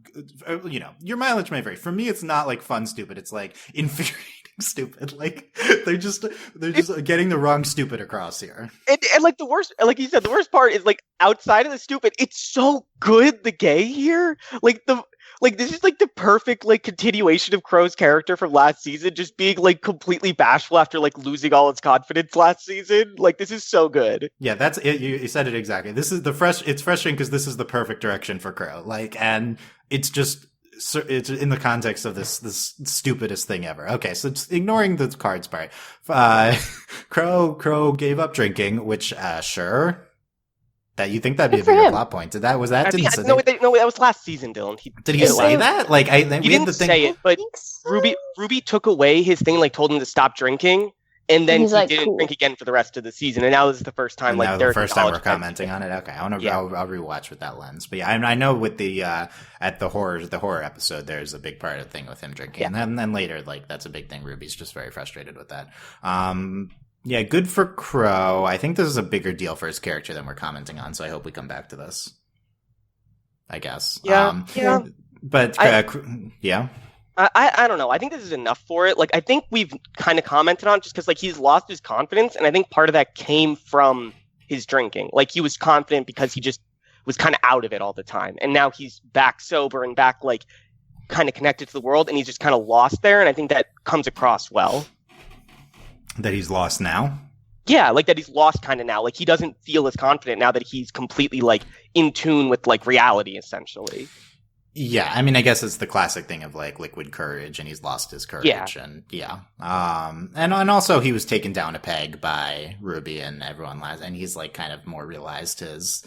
your mileage may vary. For me, it's not like fun stupid. It's like infuriating stupid. Like they're just getting the wrong stupid across here. And like the worst, like you said, the worst part is like outside of the stupid, it's so good, the gay here. Like this is like the perfect like continuation of Crow's character from last season, just being like completely bashful after like losing all its confidence last season. Like this is so good. Yeah, that's it. You said it exactly. This is it's frustrating because this is the perfect direction for Crow. Like, and it's in the context of this stupidest thing ever. Okay, so just ignoring the cards part, Crow gave up drinking, which sure. That you think that'd be a bigger plot point? Was that? No, that was last season, Dylan. Did he say that? Like, he didn't say it, but RWBY took away his thing, like told him to stop drinking, and then he didn't drink again for the rest of the season. And now this is the first time, the first time we're commenting on it. Okay, I'll rewatch with that lens. But yeah, I know with the at the horror episode, there's a big part of the thing with him drinking, and then later, like that's a big thing. RWBY's just very frustrated with that. Yeah, good for Crow. I think this is a bigger deal for his character than we're commenting on, so I hope we come back to this. I guess. Yeah. But, yeah. I don't know. I think this is enough for it. Like, I think we've kind of commented on it just because, like, he's lost his confidence, and I think part of that came from his drinking. Like, he was confident because he just was kind of out of it all the time, and now he's back sober and back, like, kind of connected to the world, and he's just kind of lost there, and I think that comes across well. That he's lost now? Yeah, like that he's lost kind of now. Like he doesn't feel as confident now that he's completely like in tune with like reality, essentially. Yeah, I mean, I guess it's the classic thing of like liquid courage, and he's lost his courage, and and also he was taken down a peg by Ruby and everyone last, and he's like kind of more realized his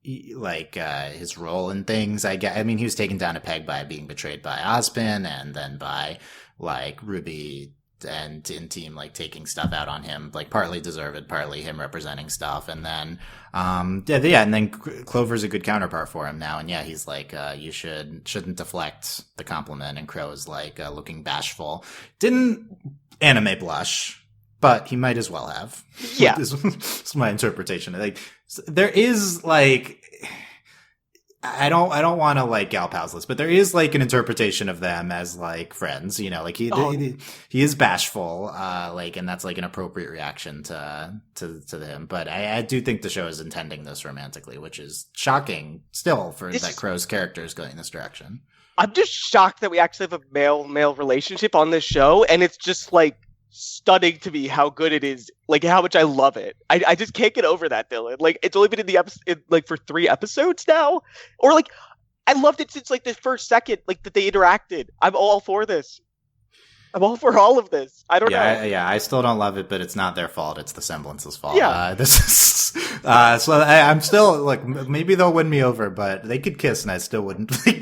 his role in things. I mean, he was taken down a peg by being betrayed by Ozpin, and then by like Ruby and team like taking stuff out on him, like partly deserved, partly him representing stuff, and then and then Clover's a good counterpart for him now, and he's like you shouldn't deflect the compliment, and Crow is like looking bashful, didn't anime blush, but he might as well have. Yeah. Is my interpretation. Like there is like I don't want to like gal pals this, but there is like an interpretation of them as like friends, you know, like he is bashful, like, and that's like an appropriate reaction to him. But I do think the show is intending this romantically, which is shocking still for that Crow's character is going this direction. I'm just shocked that we actually have a male relationship on this show, and it's just like stunning to me how good it is, like how much I love it. I just can't get over that, Dylan. Like it's only been in the episode like for 3 episodes now, or like I loved it since like the first second like that they interacted. I'm all for this. I'm all for all of this. I don't know. I still don't love it, but it's not their fault. It's the Semblance's fault. Yeah. This is so I'm still like maybe they'll win me over, but they could kiss and I still wouldn't. Like,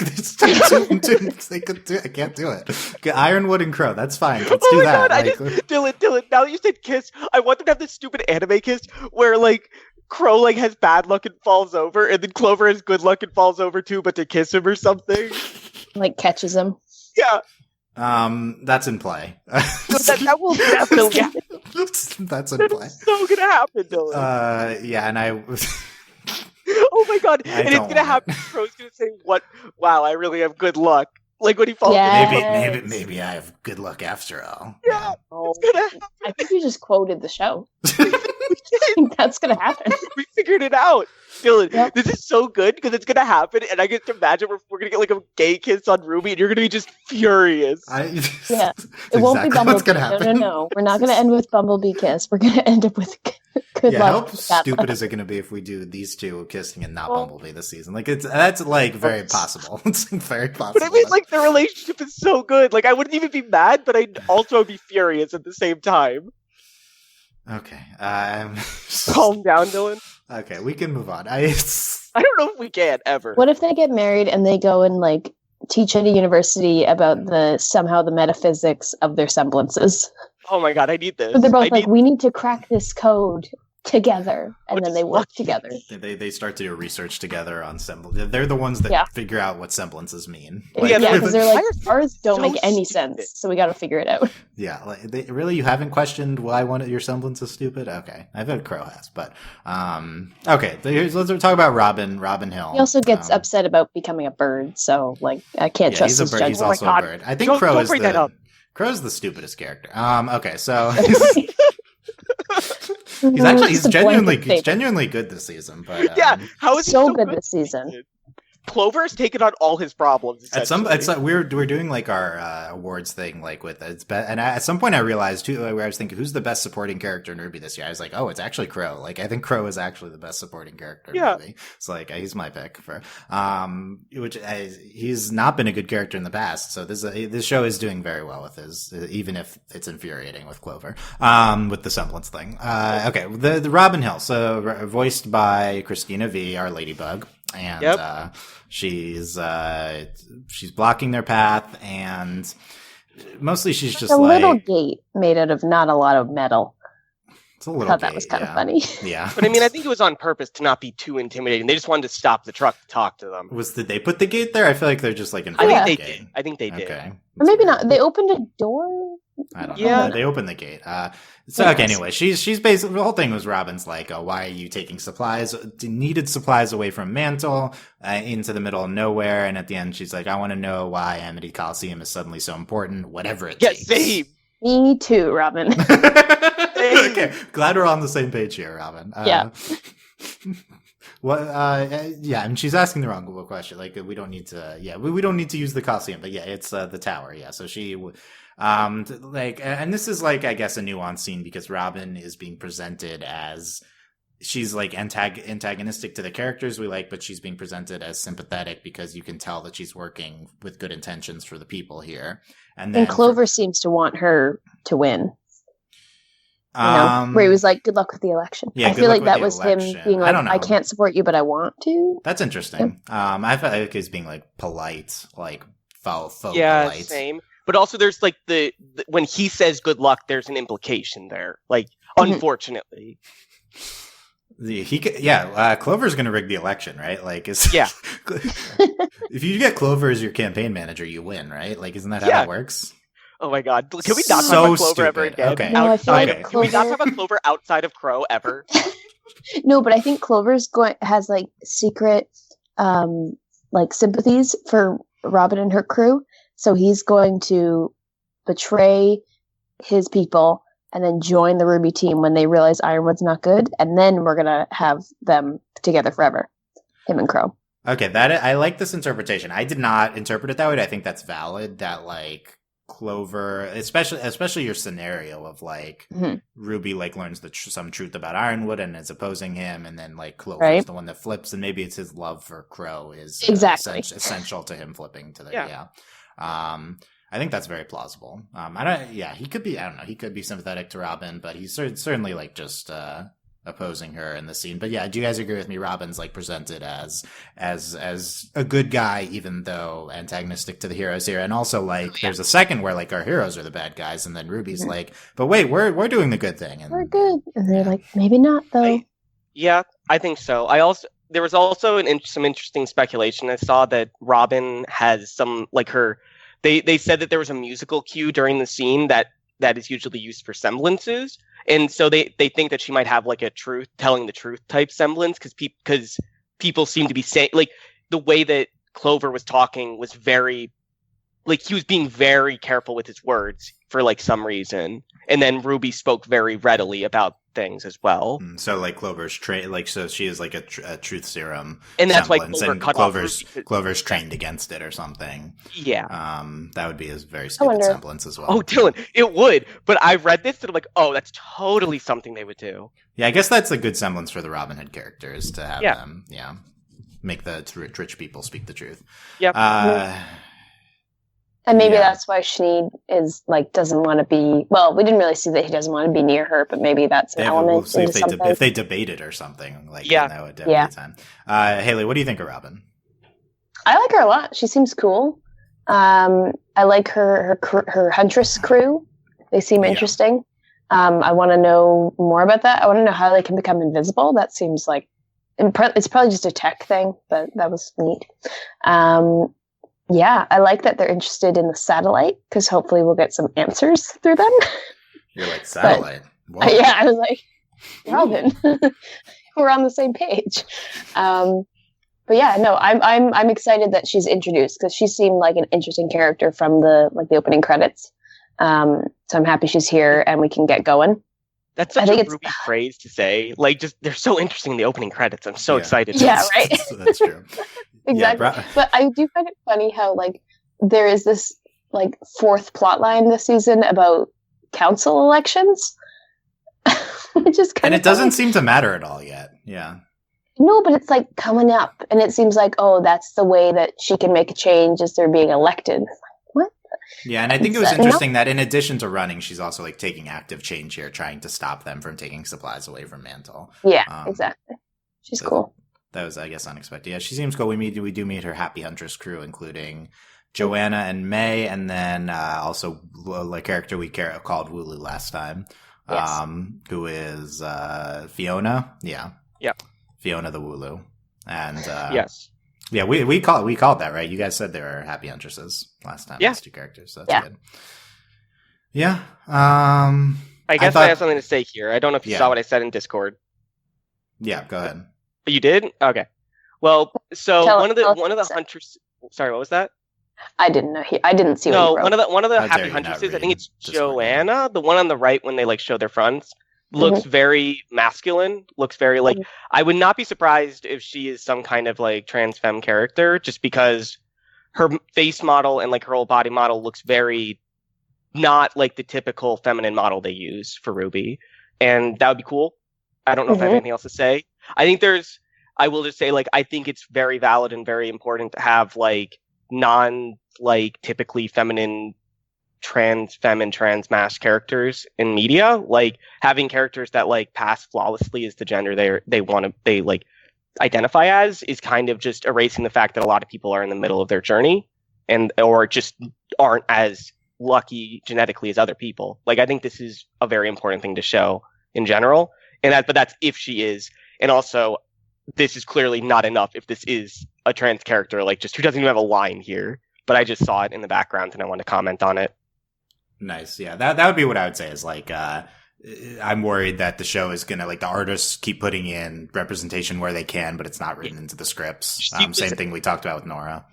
they could do. I can't do it. Ironwood and Crow. That's fine. Let's do that. God, Dylan. Now that you said kiss, I want them to have this stupid anime kiss where like Crow like has bad luck and falls over, and then Clover has good luck and falls over too, but to kiss him or something. Like catches him. Yeah. That's in play. that will definitely happen. That's in play. It's so gonna happen, Dylan. Yeah, and I. Oh my god! And it's gonna happen. Crow's gonna say, "What? Wow, I really have good luck." Like when he falls. Yes. Maybe I have good luck after all. Yeah, it's gonna happen. I think you just quoted the show. I think that's gonna happen. We figured it out. Dylan, Yep. This is so good because it's gonna happen, and I get to imagine we're gonna get like a gay kiss on RWBY, and you're gonna be just furious. Yeah, it won't be Bumblebee. What's gonna happen. No. We're not gonna end with Bumblebee kiss. We're gonna end up with good luck. How stupid is it gonna be if we do these two kissing and not Bumblebee this season? Like that's like very possible. It's like very possible. But I mean, like the relationship is so good. Like I wouldn't even be mad, but I'd also be furious at the same time. Okay. Calm down, Dylan. Okay, we can move on. I don't know if we can ever. What if they get married and they go and like teach at a university about the metaphysics of their semblances? Oh my god, I need this. But they're both we need to crack this code together, and then they work together. They start to do research together on semblances. They're the ones that figure out what semblances mean. Like, because they're like, ours don't make any sense, so we got to figure it out. Yeah, like really, you haven't questioned why one of your semblance is stupid? Okay, I bet Crow has, but okay. Let's talk about Robin Hill. He also gets upset about becoming a bird, so like I can't trust his judgment. He's also a bird. I think Crow's the stupidest character. Okay, so. He's genuinely good this season, but how is he so good this season? Clover has taken on all his problems. It's like we're doing like our awards thing, like with and at some point I realized too, where I was thinking, who's the best supporting character in RWBY this year? I was like, oh, it's actually Crow. Like I think Crow is actually the best supporting character in RWBY. It's like he's my pick for he's not been a good character in the past, so this show is doing very well with his, even if it's infuriating with Clover, with the semblance thing. Okay, the Robin Hill, so voiced by Christina V, our Ladybug. And she's blocking their path, and mostly she's just a like little gate made out of not a lot of metal. It's a little. I thought that was kind of funny. Yeah, but I mean, I think it was on purpose to not be too intimidating. They just wanted to stop the truck to talk to them. Did they put the gate there? I feel like they're just like in I front think of the gate. I think they did. Okay, or maybe not. They opened a door. I don't know. They opened the gate. Anyway, she's basically, the whole thing was Robin's like, oh, why are you taking needed supplies away from Mantle, into the middle of nowhere? And at the end, she's like, I want to know why Amity Coliseum is suddenly so important, whatever it takes. Same. Me too, Robin. Okay, glad we're on the same page here, Robin. And she's asking the wrong question. Like, we don't need to, we don't need to use the Coliseum, but it's the tower. Yeah, so she, and this is like, I guess, a nuanced scene because Robin is being presented as she's like antagonistic to the characters we like, but she's being presented as sympathetic because you can tell that she's working with good intentions for the people here. And Clover seems to want her to win. Where he was like, "Good luck with the election." Yeah, I feel like that was him being like, "I can't support you, but I want to." That's interesting. Yeah. I felt like he's being like polite, like faux polite. Yeah, same. But also, there's like the when he says "good luck," there's an implication there. Like, unfortunately. Clover's going to rig the election, right? Like, if you get Clover as your campaign manager, you win, right? Like, isn't that how that works? Oh my god! Can we not talk about Clover ever again? Okay. No, I feel like Can we not talk about Clover outside of Crow ever? No, but I think Clover's has like secret, like sympathies for Robin and her crew. So he's going to betray his people and then join the RWBY team when they realize Ironwood's not good, and then we're gonna have them together forever, him and Crow. Okay, I like this interpretation. I did not interpret it that way. I think that's valid. That like Clover, especially your scenario of like RWBY like learns some truth about Ironwood and is opposing him, and then like Clover is the one that flips, and maybe it's his love for Crow is essential to him flipping to the I think that's very plausible. He could be, I don't know, he could be sympathetic to Robin, but he's certainly like just opposing her in the scene. But yeah, do you guys agree with me? Robin's like presented as a good guy, even though antagonistic to the heroes here. And also like there's a second where like our heroes are the bad guys, and then Ruby's like, but wait, we're doing the good thing. And we're good. And they're like, maybe not though. I think so. There was also some interesting speculation. I saw that Robin has some like her. They said that there was a musical cue during the scene that is usually used for semblances, and so they think that she might have like a telling the truth type semblance because people seem to be saying like the way that Clover was talking was very like he was being very careful with his words for like some reason, and then RWBY spoke very readily about things as well. So like Clover's so she is like a truth serum, and that's why Clover's trained against it or something. Yeah, that would be a very stupid semblance as well. Oh, Dylan, it would. But I read this and I'm like, oh, that's totally something they would do. Yeah, I guess that's a good semblance for the Robin Hood characters to have them. Yeah, make the rich people speak the truth. Yep. And maybe that's why Sneed is like doesn't want to be. Well, we didn't really see that he doesn't want to be near her, but maybe that's an element. We'll see if they debate it or something. Like, that would definitely be time. Hayley, what do you think of Robin? I like her a lot. She seems cool. I like her Huntress crew. They seem interesting. I want to know more about that. I want to know how they can become invisible. That seems like it's probably just a tech thing, but that was neat. Yeah, I like that they're interested in the satellite because hopefully we'll get some answers through them. You're like, satellite? Yeah, I was like, Robin, we're on the same page. But yeah, no, I'm excited that she's introduced because she seemed like an interesting character from the opening credits. So I'm happy she's here and we can get going. That's such a RWBY phrase to say. Like, just they're so interesting in the opening credits. I'm so excited. Yeah, right. That's true. Exactly. Yeah, but I do find it funny how like there is this like fourth plot line this season about council elections. Which is kind of it doesn't seem to matter at all yet. Yeah. No, but it's like coming up and it seems like, oh, that's the way that she can make a change is they're being elected. What? Yeah, and I think it was interesting that in addition to running, she's also like taking active change here, trying to stop them from taking supplies away from Mantle. Yeah, exactly. She's cool. That was, I guess, unexpected. Yeah, she seems cool. We do meet her Happy Huntress crew, including Joanna and May, and then also a character we called Wooloo last time, who is Fiona. Yeah. Fiona the Wooloo, and yes. Yeah, we called that, right? You guys said they were Happy Huntresses last time. Those two characters, so that's good. Yeah. I guess I have something to say here. I don't know if you saw what I said in Discord. Yeah, go ahead. You did? Okay. Well, so one of the huntresses. Sorry, what was that? I didn't know. I didn't see. No, one of the Happy Huntresses. I think it's Joanna, the one on the right when they like show their fronts. Looks very masculine. Looks very like. I would not be surprised if she is some kind of like trans femme character, just because her face model and like her whole body model looks very not like the typical feminine model they use for RWBY, and that would be cool. I don't know if I have anything else to say. I will just say, like, I think it's very valid and very important to have, like, typically feminine, trans mass characters in media. Like, having characters that, like, pass flawlessly as the gender they like, identify as is kind of just erasing the fact that a lot of people are in the middle of their journey or just aren't as lucky genetically as other people. Like, I think this is a very important thing to show in general. But that's if she is. And also, this is clearly not enough if this is a trans character, like, just who doesn't even have a line here. But I just saw it in the background and I want to comment on it. Nice. Yeah, that would be what I would say is, like, I'm worried that the show is going to, like, the artists keep putting in representation where they can, but it's not written into the scripts. Same thing we talked about with Nora.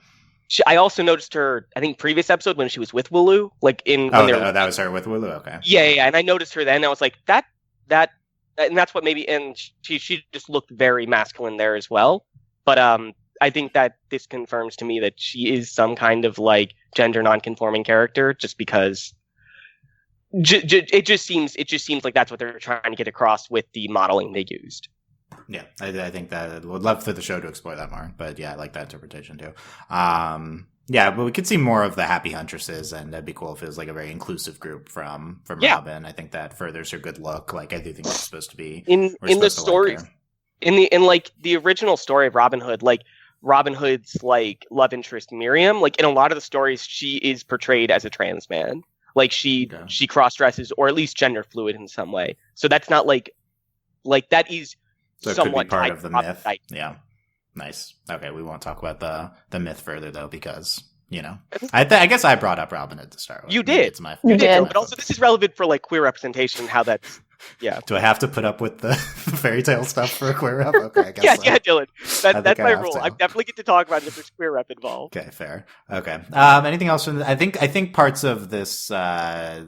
I also noticed her, I think, previous episode when she was with Wooloo. Like, that was her with Wooloo? Okay. Yeah. And I noticed her then, and I was like, that, and that's what maybe, and she just looked very masculine there as well. But I think that this confirms to me that she is some kind of, like, gender non-conforming character, just because it just seems like that's what they're trying to get across with the modeling they used. Yeah, I think that I would love for the show to explore that more, but yeah, I like that interpretation too. Yeah, but we could see more of the Happy Huntresses, and that'd be cool if it was, like, a very inclusive group from Robin. I think that furthers her good look. Like, I do think it's supposed to be in the story, in like the original story of Robin Hood, like, Robin Hood's, like, love interest Miriam, like, in a lot of the stories, she is portrayed as a trans man. Like, she cross dresses, or at least gender fluid in some way. So that's not like that is. So it somewhat could be part of the myth. Yeah. Nice. Okay, we won't talk about the myth further, though, because, you know, I guess I brought up Robin Hood to start with. You did. You did. But also, this is relevant for, like, queer representation, how that's, yeah. Do I have to put up with the fairy tale stuff for a queer rep? Okay, I guess yeah, Dylan. That's my rule. I definitely get to talk about it if there's queer rep involved. Okay, fair. Okay. Anything else from I think parts of this the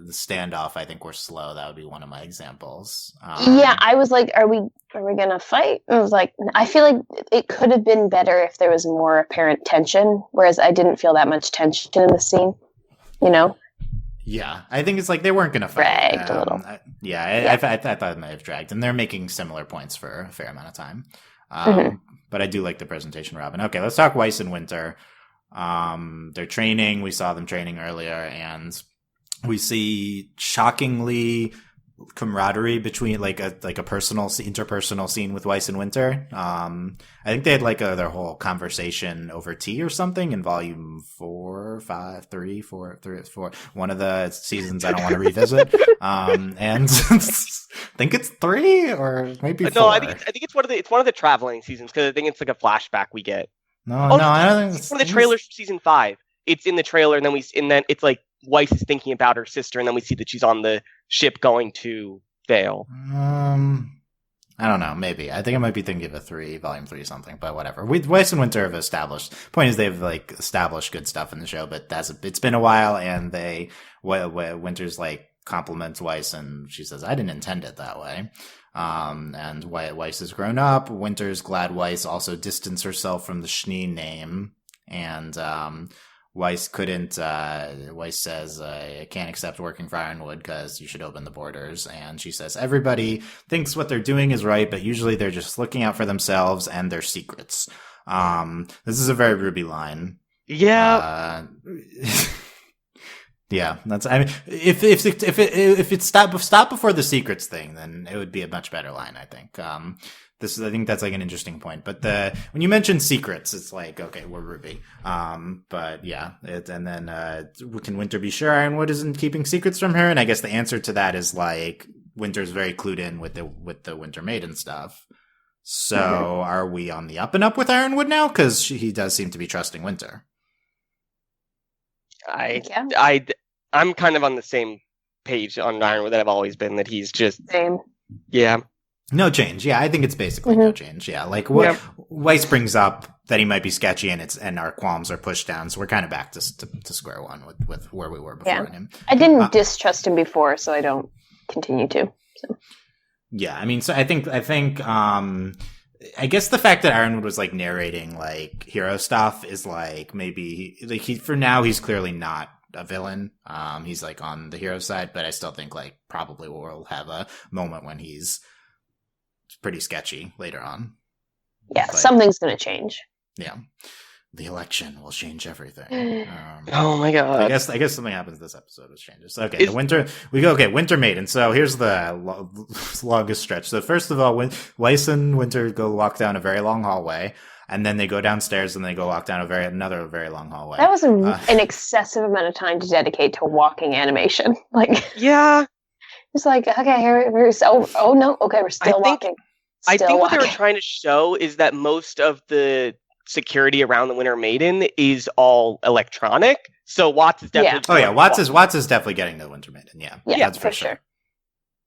standoff, I think, were slow. That would be one of my examples. Yeah, I was like, are we gonna fight? I was like, I feel like it could have been better if there was more apparent tension, whereas I didn't feel that much tension in the scene, you know? Yeah, I think it's like they weren't going to fight. Dragged a little. I thought it might have dragged, and they're making similar points for a fair amount of time. But I do like the presentation, Robin. Okay, let's talk Weiss and Winter. They're training. We saw them training earlier, and we see shockingly camaraderie between like a interpersonal scene with Weiss and Winter. I think they had like their whole conversation over tea or something in volume 4, 5, 3, 4, 3, 4. One of the seasons I don't want to revisit. And I think it's 3 or maybe 4. No, I think it's one of the traveling seasons, because I think it's like a flashback we get. No, I don't think it's one of the trailers from season 5. It's in the trailer, and then it's like Weiss is thinking about her sister, and then we see that she's on the ship going to Vale. I don't know. Maybe. I think I might be thinking of a volume 3 something, but whatever. Weiss and Winter have established. Point is, they've like established good stuff in the show, but it's been a while, and Winter's like compliments Weiss, and she says, "I didn't intend it that way." And Weiss has grown up. Winter's glad Weiss also distanced herself from the Schnee name, and Weiss says, I can't accept working for Ironwood because you should open the borders. And she says, everybody thinks what they're doing is right, but usually they're just looking out for themselves and their secrets. This is a very RWBY line. Yeah. Yeah, if it stopped before the secrets thing, then it would be a much better line, I think. I think that's like an interesting point. But when you mention secrets, it's like, okay, we're RWBY. But yeah, and then can Winter be sure Ironwood isn't keeping secrets from her? And I guess the answer to that is like Winter's very clued in with the Winter Maiden stuff. So Are we on the up and up with Ironwood now? Because he does seem to be trusting Winter. I'm kind of on the same page on Ironwood that I've always been, that he's just same. Yeah. No change. Yeah, I think it's basically no change. Yeah, like what Weiss brings up that he might be sketchy, and our qualms are pushed down, so we're kind of back to square one with where we were before him. I didn't distrust him before, so I don't continue to. So. Yeah, I mean, so I think I guess the fact that Ironwood was like narrating like hero stuff is like maybe like for now he's clearly not a villain. He's like on the hero side, but I still think like probably we'll have a moment when he's pretty sketchy later on. Yeah, But, something's going to change. Yeah. The election will change everything. Oh my god! I guess something happens this episode which changes. Okay, Winter Maiden. So here's the longest stretch. So first of all, Weiss and Winter go walk down a very long hallway, and then they go downstairs and they go walk down another very long hallway. That was an excessive amount of time to dedicate to walking animation. Like, yeah, it's like, okay, here we're oh no, okay, we're still walking. I think what they were trying to show is that most of the security around the Winter Maiden is all electronic. So Watts is definitely Watts is definitely getting to the Winter Maiden. Yeah, that's for sure.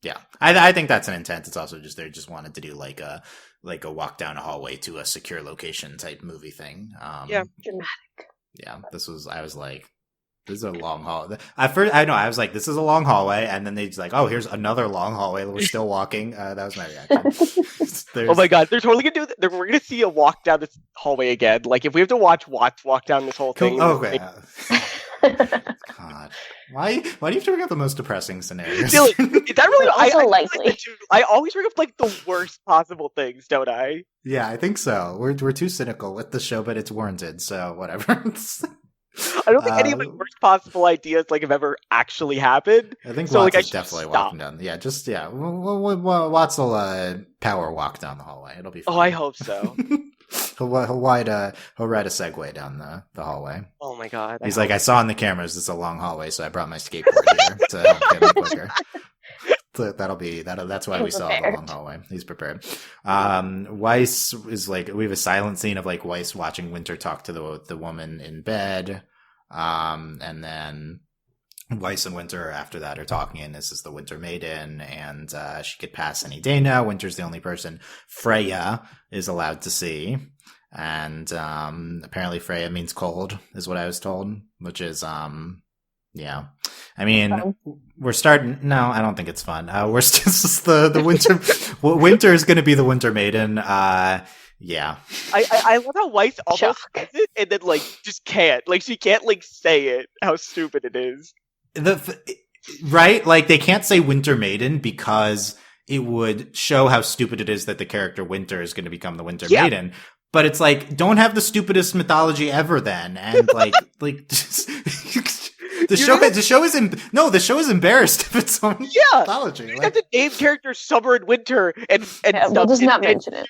Yeah, I think that's an intent. It's also just they just wanted to do like a walk down a hallway to a secure location type movie thing. Dramatic. Yeah, I was like, this is a long hall. I was like, this is a long hallway, and then they just like, oh, here's another long hallway. We're still walking. That was my reaction. Oh my god, they're totally gonna do that. We're gonna see a walk down this hallway again. Like, if we have to watch Watts walk down this whole thing. Okay. God, why do you have to bring up the most depressing scenarios? Dylan, is that really also likely? I always bring up like the worst possible things, don't I? Yeah, I think so. We're too cynical with the show, but it's warranted. So whatever. I don't think any of the worst possible ideas like have ever actually happened. I think so. Watts Like, is definitely walking down. Yeah, Watts will power walk down the hallway. It'll be fun. Oh, I hope so. He'll ride a Segway down the hallway. Oh my god! He's like, I saw on the cameras it's a long hallway, so I brought my skateboard here to help get me quicker. So that's why we saw the long hallway. He's prepared. Weiss is like, we have a silent scene of like Weiss watching Winter talk to the woman in bed. And then Weiss and Winter after that are talking, and this is the Winter Maiden, and she could pass any day now. Winter's the only person Freya is allowed to see. And apparently Freya means cold, is what I was told, which is yeah. I mean, we're starting. No, I don't think it's fun. We're just the Winter. Winter is going to be the Winter Maiden. Yeah. I love how Weiss almost says it and then like just can't. Like, she can't like say it. How stupid it is. Right? Like, they can't say Winter Maiden because it would show how stupid it is that the character Winter is going to become the Winter Maiden. But it's like, don't have the stupidest mythology ever then, and just. The show is embarrassed of its own mythology. You have to name characters Summer and Winter and we'll just not mention it.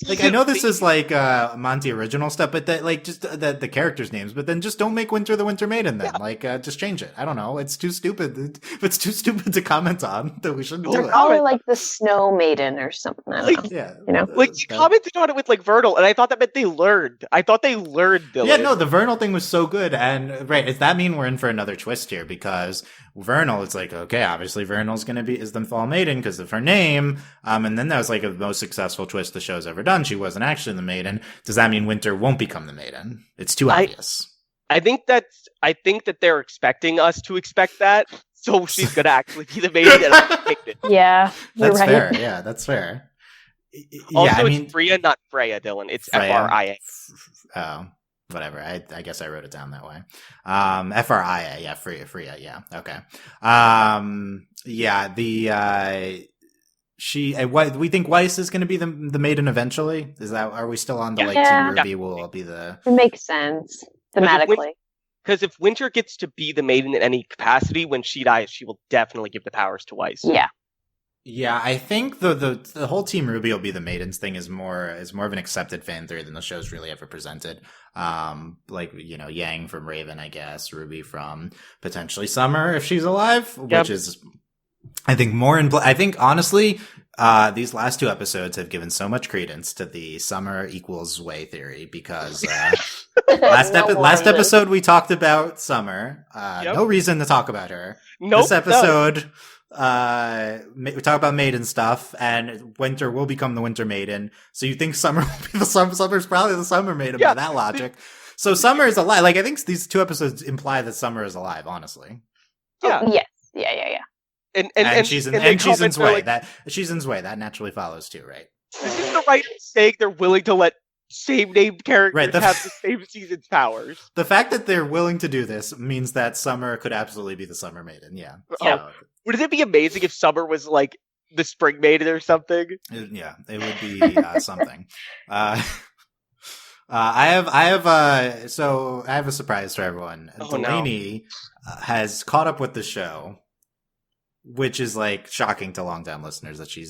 Like, I know this is like Monty original stuff, but just the characters' names. But then just don't make Winter the Winter Maiden. Then just change it. I don't know. It's too stupid. If it's too stupid to comment on, then we shouldn't do it. Call her like the Snow Maiden or something. I don't know. Yeah, you know, like you commented on it with like Vernal, and I thought that meant they learned. I thought they learned. Dylan. Yeah, no, the Vernal thing was so good, and right, does that mean we're in for another twist here? Because Vernal, it's like, okay, obviously Vernal's is the Fall Maiden because of her name, and then that was like the most successful twist the show's ever done. She wasn't actually the Maiden. Does that mean Winter won't become the Maiden? It's too obvious. I think that they're expecting us to expect that, so she's gonna actually be the Maiden, and I picked it. Yeah, that's right. fair. Yeah, that's fair. Also, it's Freya, not Freya, Dylan. It's F-R-I-A. Oh, whatever. I guess I wrote it down that way. F-R-I-A. Yeah, Freya. Yeah. Okay. Yeah. We think Weiss is going to be the Maiden eventually. Are we still on the Team RWBY will be the? It makes sense thematically. Because if Winter gets to be the Maiden in any capacity, when she dies, she will definitely give the powers to Weiss. Yeah. Yeah, I think the whole Team RWBY will be the Maidens thing is more of an accepted fan theory than the show's really ever presented. Yang from Raven, I guess, RWBY from potentially Summer if she's alive, which is, I think, more in. I think honestly, these last two episodes have given so much credence to the Summer equals Way theory because last episode we talked about Summer. No reason to talk about her. This episode. We talk about Maiden stuff, and Winter will become the Winter Maiden. So you think Summer will be the Summer's probably the Summer Maiden by that logic. So Summer is alive. Like, I think these two episodes imply that Summer is alive. Honestly. Yeah. Yes. Yeah. And she's in Way. She's in Way. That naturally follows too, right? This is the writer's saying they're willing to let same name characters have the same season's powers. The fact that they're willing to do this means that Summer could absolutely be the Summer Maiden. Yeah. Wouldn't it be amazing if Summer was like the Spring Maiden or something. It would be something. I have a surprise for everyone. Oh, Delaney has caught up with the show, which is like shocking to longtime listeners that she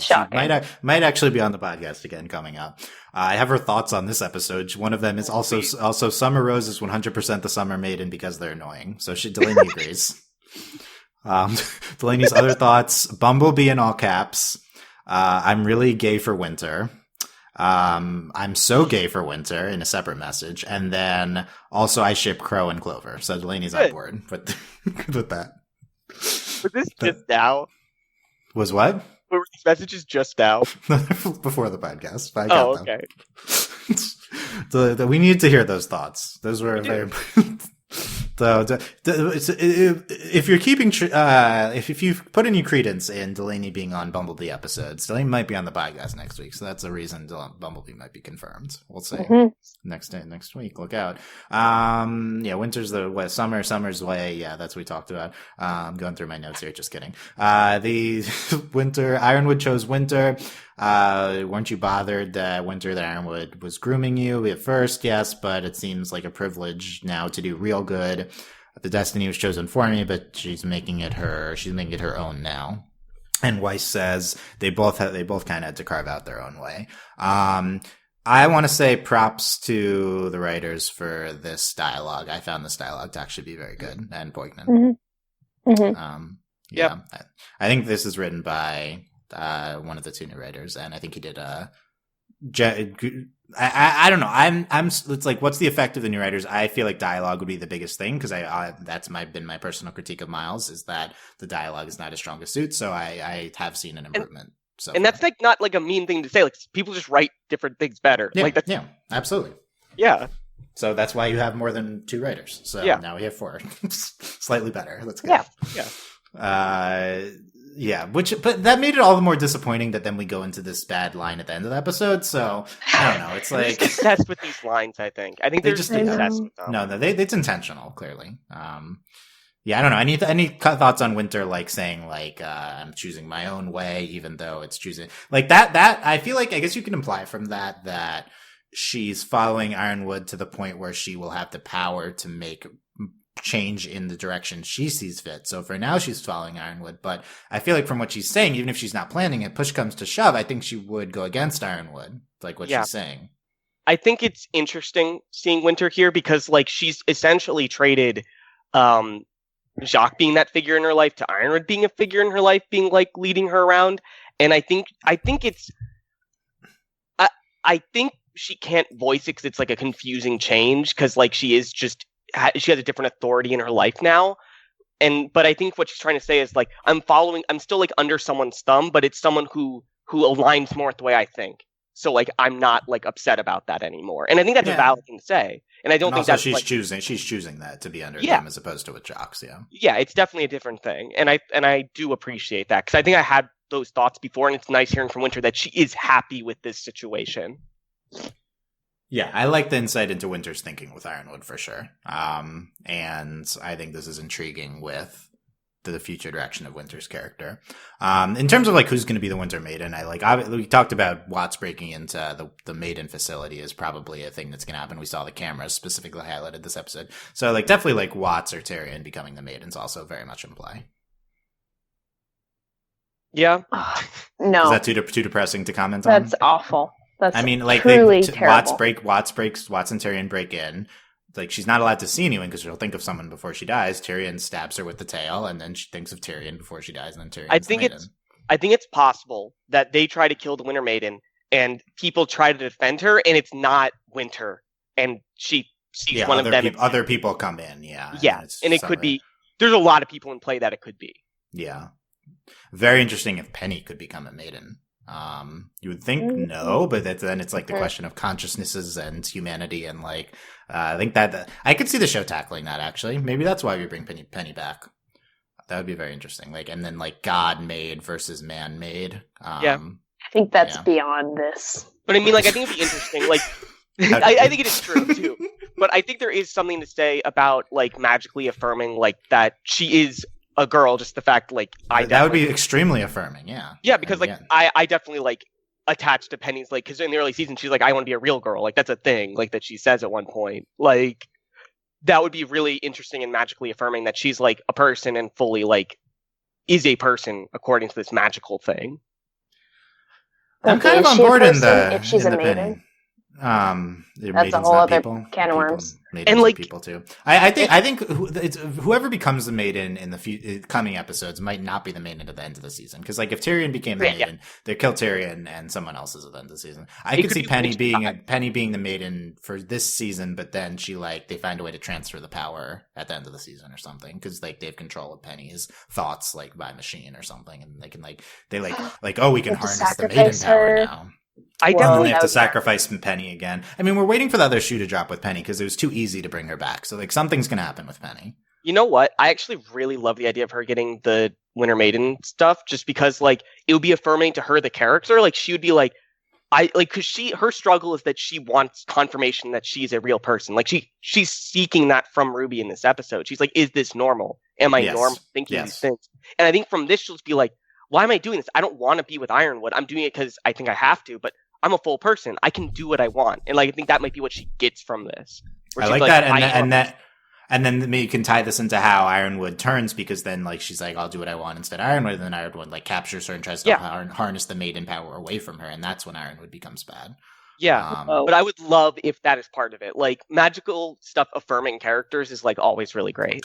might actually be on the podcast again coming up. I have her thoughts on this episode. One of them is also Summer Rose is 100% the Summer Maiden because they're annoying. So Delaney agrees. Delaney's other thoughts: Bumblebee in all caps. I'm really gay for Winter. I'm so gay for Winter in a separate message, and then also I ship Crow and Clover. So Delaney's on board with that. Was this just now? Was what? Were these messages just now? Before the podcast. Oh, okay. We need to hear those thoughts. Those were very. So, if you're keeping, if you've put any credence in Delaney being on Bumblebee episodes, Delaney might be on the podcast next week. So that's the reason Bumblebee might be confirmed. We'll see next week. Look out. Winter's the way, summer's way. Yeah, that's what we talked about. I'm going through my notes here. Just kidding. The Winter, Ironwood chose Winter. Weren't you bothered that Ironwood was grooming you at first? Yes, but it seems like a privilege now to do real good. The destiny was chosen for me, but she's making it her own now. And Weiss says they both kind of had to carve out their own way. I want to say props to the writers for this dialogue. I found this dialogue to actually be very good and poignant. Mm-hmm. Mm-hmm. I think this is written by one of the two new writers, and I think he did I don't know. I'm it's like, what's the effect of the new writers? I feel like dialogue would be the biggest thing, because that's been my personal critique of Miles, is that the dialogue is not his strongest suit. So I have seen an improvement. And that's like not like a mean thing to say. Like, people just write different things better. Yeah, absolutely. Yeah. So that's why you have more than two writers. So now we have four. Slightly better. Let's go. Yeah. But that made it all the more disappointing that then we go into this bad line at the end of the episode. So I don't know. It's like obsessed with these lines. I think they're just obsessed with them. No, it's intentional. Clearly. I don't know. Any thoughts on Winter, like saying like I'm choosing my own way, even though it's choosing like that. I feel like, I guess you can imply from that she's following Ironwood to the point where she will have the power to make change in the direction she sees fit. So for now, she's following Ironwood, but I feel like from what she's saying, even if she's not planning it, push comes to shove, I think she would go against Ironwood, like what she's saying. I think it's interesting seeing Winter here, because like she's essentially traded Jacques being that figure in her life to Ironwood being a figure in her life, being like leading her around. And I think she can't voice it because it's like a confusing change, because like she has a different authority in her life now. But I think what she's trying to say is like, I'm still like under someone's thumb, but it's someone who aligns more with the way I think. So like, I'm not like upset about that anymore. And I think that's a valid thing to say. And I don't think that's she's choosing that to be under them as opposed to with Jocks. Yeah. Yeah. It's definitely a different thing. And I do appreciate that, because I think I had those thoughts before, and it's nice hearing from Winter that she is happy with this situation. Yeah, I like the insight into Winter's thinking with Ironwood for sure. And I think this is intriguing with the future direction of Winter's character. In terms of like who's going to be the Winter Maiden, we talked about Watts breaking into the Maiden facility is probably a thing that's going to happen. We saw the cameras specifically highlighted this episode. So like definitely like Watts or Tyrion becoming the Maidens also very much in play. Yeah. No. Is that too depressing to comment on? That's awful. That's truly terrible. Watts and Tyrion break in. Like, she's not allowed to see anyone because she'll think of someone before she dies. Tyrion stabs her with the tail, and then she thinks of Tyrion before she dies, and then Tyrion. I think it's possible that they try to kill the Winter Maiden, and people try to defend her, and it's not Winter, and she sees one of them. Other people come in, yeah. Yeah, and it could be. There's a lot of people in play that it could be. Yeah, very interesting if Penny could become a maiden. You would think no, but then it's like the question of consciousnesses and humanity, and like I think that I could see the show tackling that actually. Maybe that's why we bring Penny back. That would be very interesting. Like, and then like God made versus man made. I think that's beyond this. But I mean, like, I think it'd be interesting. Like, I think it is true too. But I think there is something to say about like magically affirming like that she is a girl. Just the fact, like, that would be extremely affirming. Yeah. Yeah, because like I definitely like attached to Penny's, like, because in the early season she's like, I want to be a real girl. Like that's a thing, like that she says at one point. Like that would be really interesting and magically affirming that she's like a person and fully like is a person according to this magical thing. I'm kind of on board in the if she's in a the maiden. That's a whole other can of worms. And like people too. I think it's whoever becomes the maiden in the coming episodes might not be the maiden at the end of the season, because like if Tyrion became the maiden, they kill Tyrion and someone else is at the end of the season. I could see Penny being the maiden for this season, but then they find a way to transfer the power at the end of the season or something, because like they have control of Penny's thoughts like by machine or something, and they can we can harness the maiden power now. I definitely have to sacrifice Penny again. I mean, we're waiting for the other shoe to drop with Penny because it was too easy to bring her back. So, like, something's going to happen with Penny. You know what? I actually really love the idea of her getting the Winter Maiden stuff, just because, like, it would be affirming to her, the character. Like, she would be like, because her struggle is that she wants confirmation that she's a real person. Like, she's seeking that from RWBY in this episode. She's like, is this normal? Am I normal thinking these things? And I think from this, she'll just be like, why am I doing this? I don't want to be with Ironwood. I'm doing it because I think I have to, but I'm a full person. I can do what I want. And like I think that might be what she gets from this. I like that, and then maybe you can tie this into how Ironwood turns, because then like she's like, I'll do what I want instead of Ironwood, and then Ironwood like captures her and tries to harness the maiden power away from her, and that's when Ironwood becomes bad. Yeah, but I would love if that is part of it. Like magical stuff affirming characters is like always really great.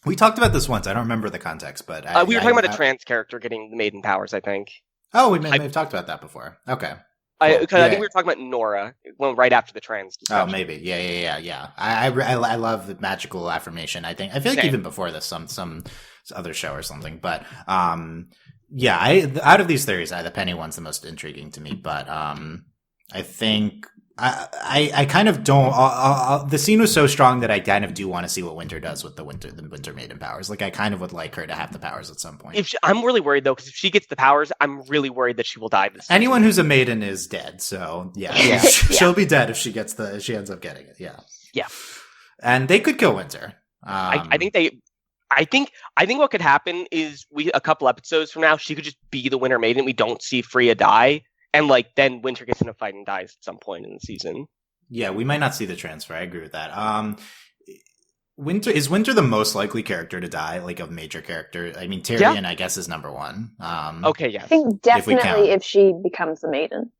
We talked about this once. I don't remember the context, but we were talking about a trans character getting the maiden powers, I think. Oh, we may have talked about that before. Okay. I think we were talking about Nora right after the trans discussion. Oh, maybe. Yeah. I love the magical affirmation. I feel like even before this, some other show or something. But out of these theories, the Penny one's the most intriguing to me. But I think I kind of don't. The scene was so strong that I kind of do want to see what Winter does with the Winter Maiden powers. Like I kind of would like her to have the powers at some point. I'm really worried though, because if she gets the powers, I'm really worried that she will die. Anyone who's a maiden is dead. So she'll be dead if she ends up getting it. Yeah. And they could kill Winter. I think what could happen is a couple episodes from now, she could just be the Winter Maiden. We don't see Freya die. And like then Winter gets in a fight and dies at some point in the season. Yeah, we might not see the transfer. I agree with that. Winter the most likely character to die, like a major character? I mean, Tyrion, I guess, is number one. Okay, yeah. I think definitely if she becomes the maiden.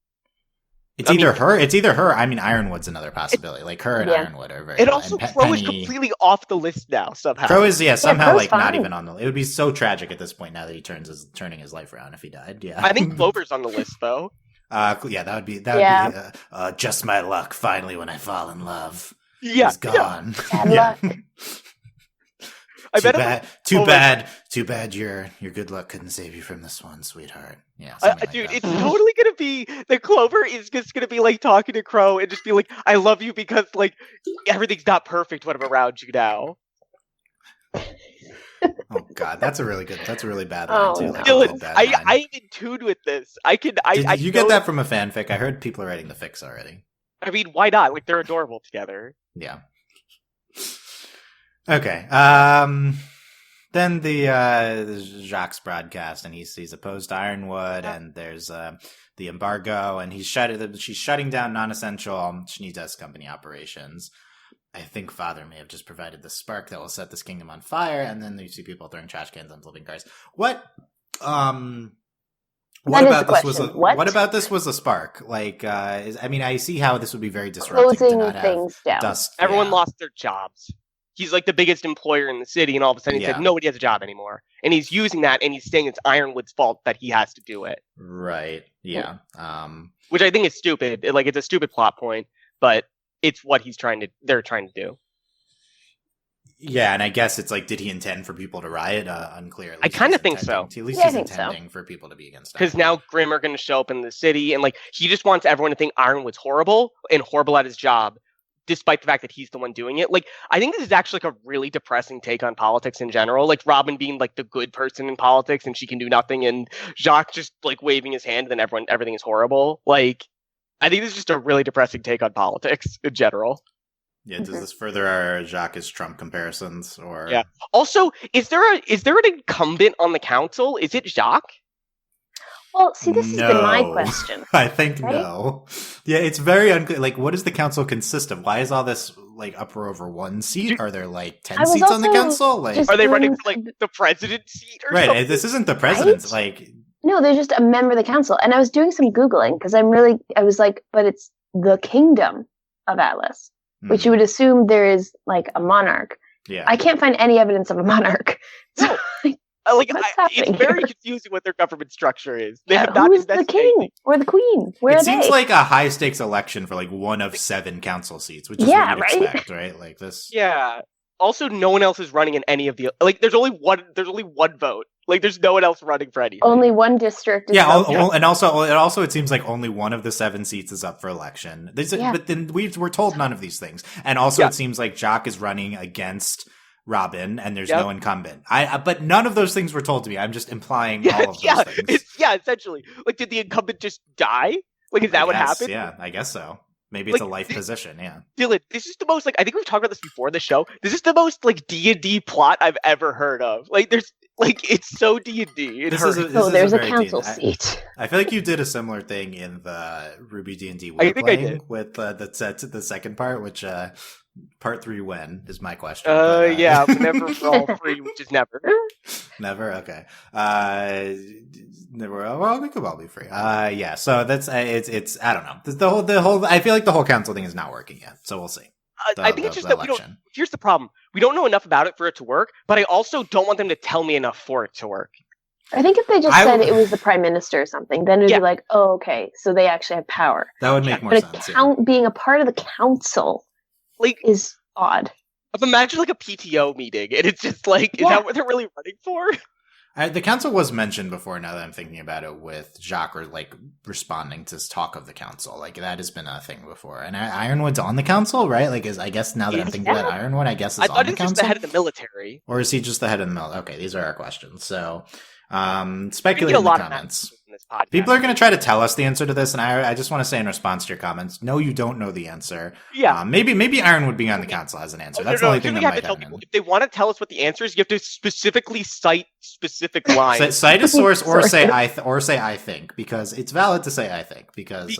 It's either her. I mean, Ironwood's another possibility. Like her and Ironwood are very. And also, Crow is completely off the list now. Somehow, Crow is somehow like fine. Not even on the. It would be so tragic at this point now that he turning his life around if he died. Yeah, I think Clover's on the list though. That would be just my luck. Finally, when I fall in love, he's gone. Bad luck. Too bad. Your good luck couldn't save you from this one, sweetheart. Yeah, dude, it's totally gonna be that Clover is just gonna be like talking to Crow and just be like, "I love you because like everything's not perfect when I'm around you now." Oh God, that's a really bad line too. Like, Dylan, I'm in tune with this. Did you get that from a fanfic? I heard people are writing the fics already. I mean, why not? Like they're adorable together. Yeah. Okay. Then the Jacques broadcast, and he's opposed to Ironwood, and there's the embargo, and she's shutting down non-essential Schneider's company operations. I think Father may have just provided the spark that will set this kingdom on fire, and then you see people throwing trash cans on flipping cars. What about this was a spark? Like, I see how this would be very disruptive to not have dust. Everyone lost their jobs. He's like the biggest employer in the city, and all of a sudden he said nobody has a job anymore. And he's using that, and he's saying it's Ironwood's fault that he has to do it. Right. Yeah. Which I think is stupid. It's a stupid plot point, but it's what they're trying to do. Yeah, and I guess it's like, did he intend for people to riot? Unclear. I kind of think so. At least he's intending for people to be against him. Because now Grimm are going to show up in the city, and like he just wants everyone to think Ironwood's horrible and horrible at his job, despite the fact that he's the one doing it. Like, I think this is actually like a really depressing take on politics in general. Like Robin being like the good person in politics and she can do nothing, and Jacques just like waving his hand and then everything is horrible. Like, I think this is just a really depressing take on politics in general. Yeah, does this further our Jacques Trump comparisons? Or Yeah. Also, is there an incumbent on the council? Is it Jacques? Well, see, this has been my No. question. I think right? no. Yeah, it's very unclear. Like, what does the council consist of? Why is all this like uproar over one seat? Are there like 10 was seats on the also council? Like, just Are they doing running for like the president's seat or right? something? This isn't the president's. Right? Like, No, they're just a member of the council. And I was doing some Googling because I was like, but it's the kingdom of Atlas, which you would assume there is like a monarch. yeah. I can't find any evidence of a monarch. So, Like, What's happening it's very here? confusing what their government structure is. They have not who is the invested king anything. or the queen? Where It are seems they? like a high stakes election for like one of 7 council seats, which is Yeah, what you'd right? expect, right? Like this. Yeah. Also, no one else is running in any of the like. There's only one vote. Like, there's no one else running for anything. Only one district is Yeah, voting. and also it seems like only one of the 7 seats is up for election. Yeah. But then we're told none of these things, and also Yeah. it seems like Jacques is running against Robin, and there's Yep. no incumbent. But none of those things were told to me. I'm just implying Yeah, all of those things. essentially. Like, did the incumbent just die? Like, is that what Yes, happened? Yeah, I guess so. Maybe it's Like, a life position. Yeah. Dylan, this is the most, like, I think we've talked about this before the show. This is the most, like, D&D plot I've ever heard of. Like, there's, like, it's so D&D. It This hurts. is So there's a very council deep. seat. I feel like you did a similar thing in the RWBY D&D I we're think I playing did. with the second part, which part 3 when is my question. But, Yeah, never for all 3, which is never. Never? Okay. Never. Well, we could all be free. Yeah. So that's it's. I don't know. The whole. I feel like the whole council thing is not working yet. So we'll see. I think it's just that we don't. Here's the problem: we don't know enough about it for it to work. But I also don't want them to tell me enough for it to work. I think if they just said it was the prime minister or something, then it'd be like, oh, okay, so they actually have power. That would make more But sense. being a part of the council Like, is odd. imagine like a PTO meeting, and it's just like, is that what they're really running for? The council was mentioned before. Now that I'm thinking about it, with Jacques like responding to talk of the council, like that has been a thing before. And Ironwood's on the council, right? Like, I guess now that I'm thinking about Ironwood, I guess is I thought on the he was council. just the head of the military, or is he just the head of the military? Okay, these are our questions. So, speculate in the comments. in this podcast. People are going to try to tell us the answer to this, and I just want to say in response to your comments, no, you don't know the answer. Yeah. Maybe Ironwood being on the council has an answer. That's the only thing that might happen. If they want to tell us what the answer is, you have to specifically cite specific lines. Cite a source, or say I think, because it's valid to say I think, because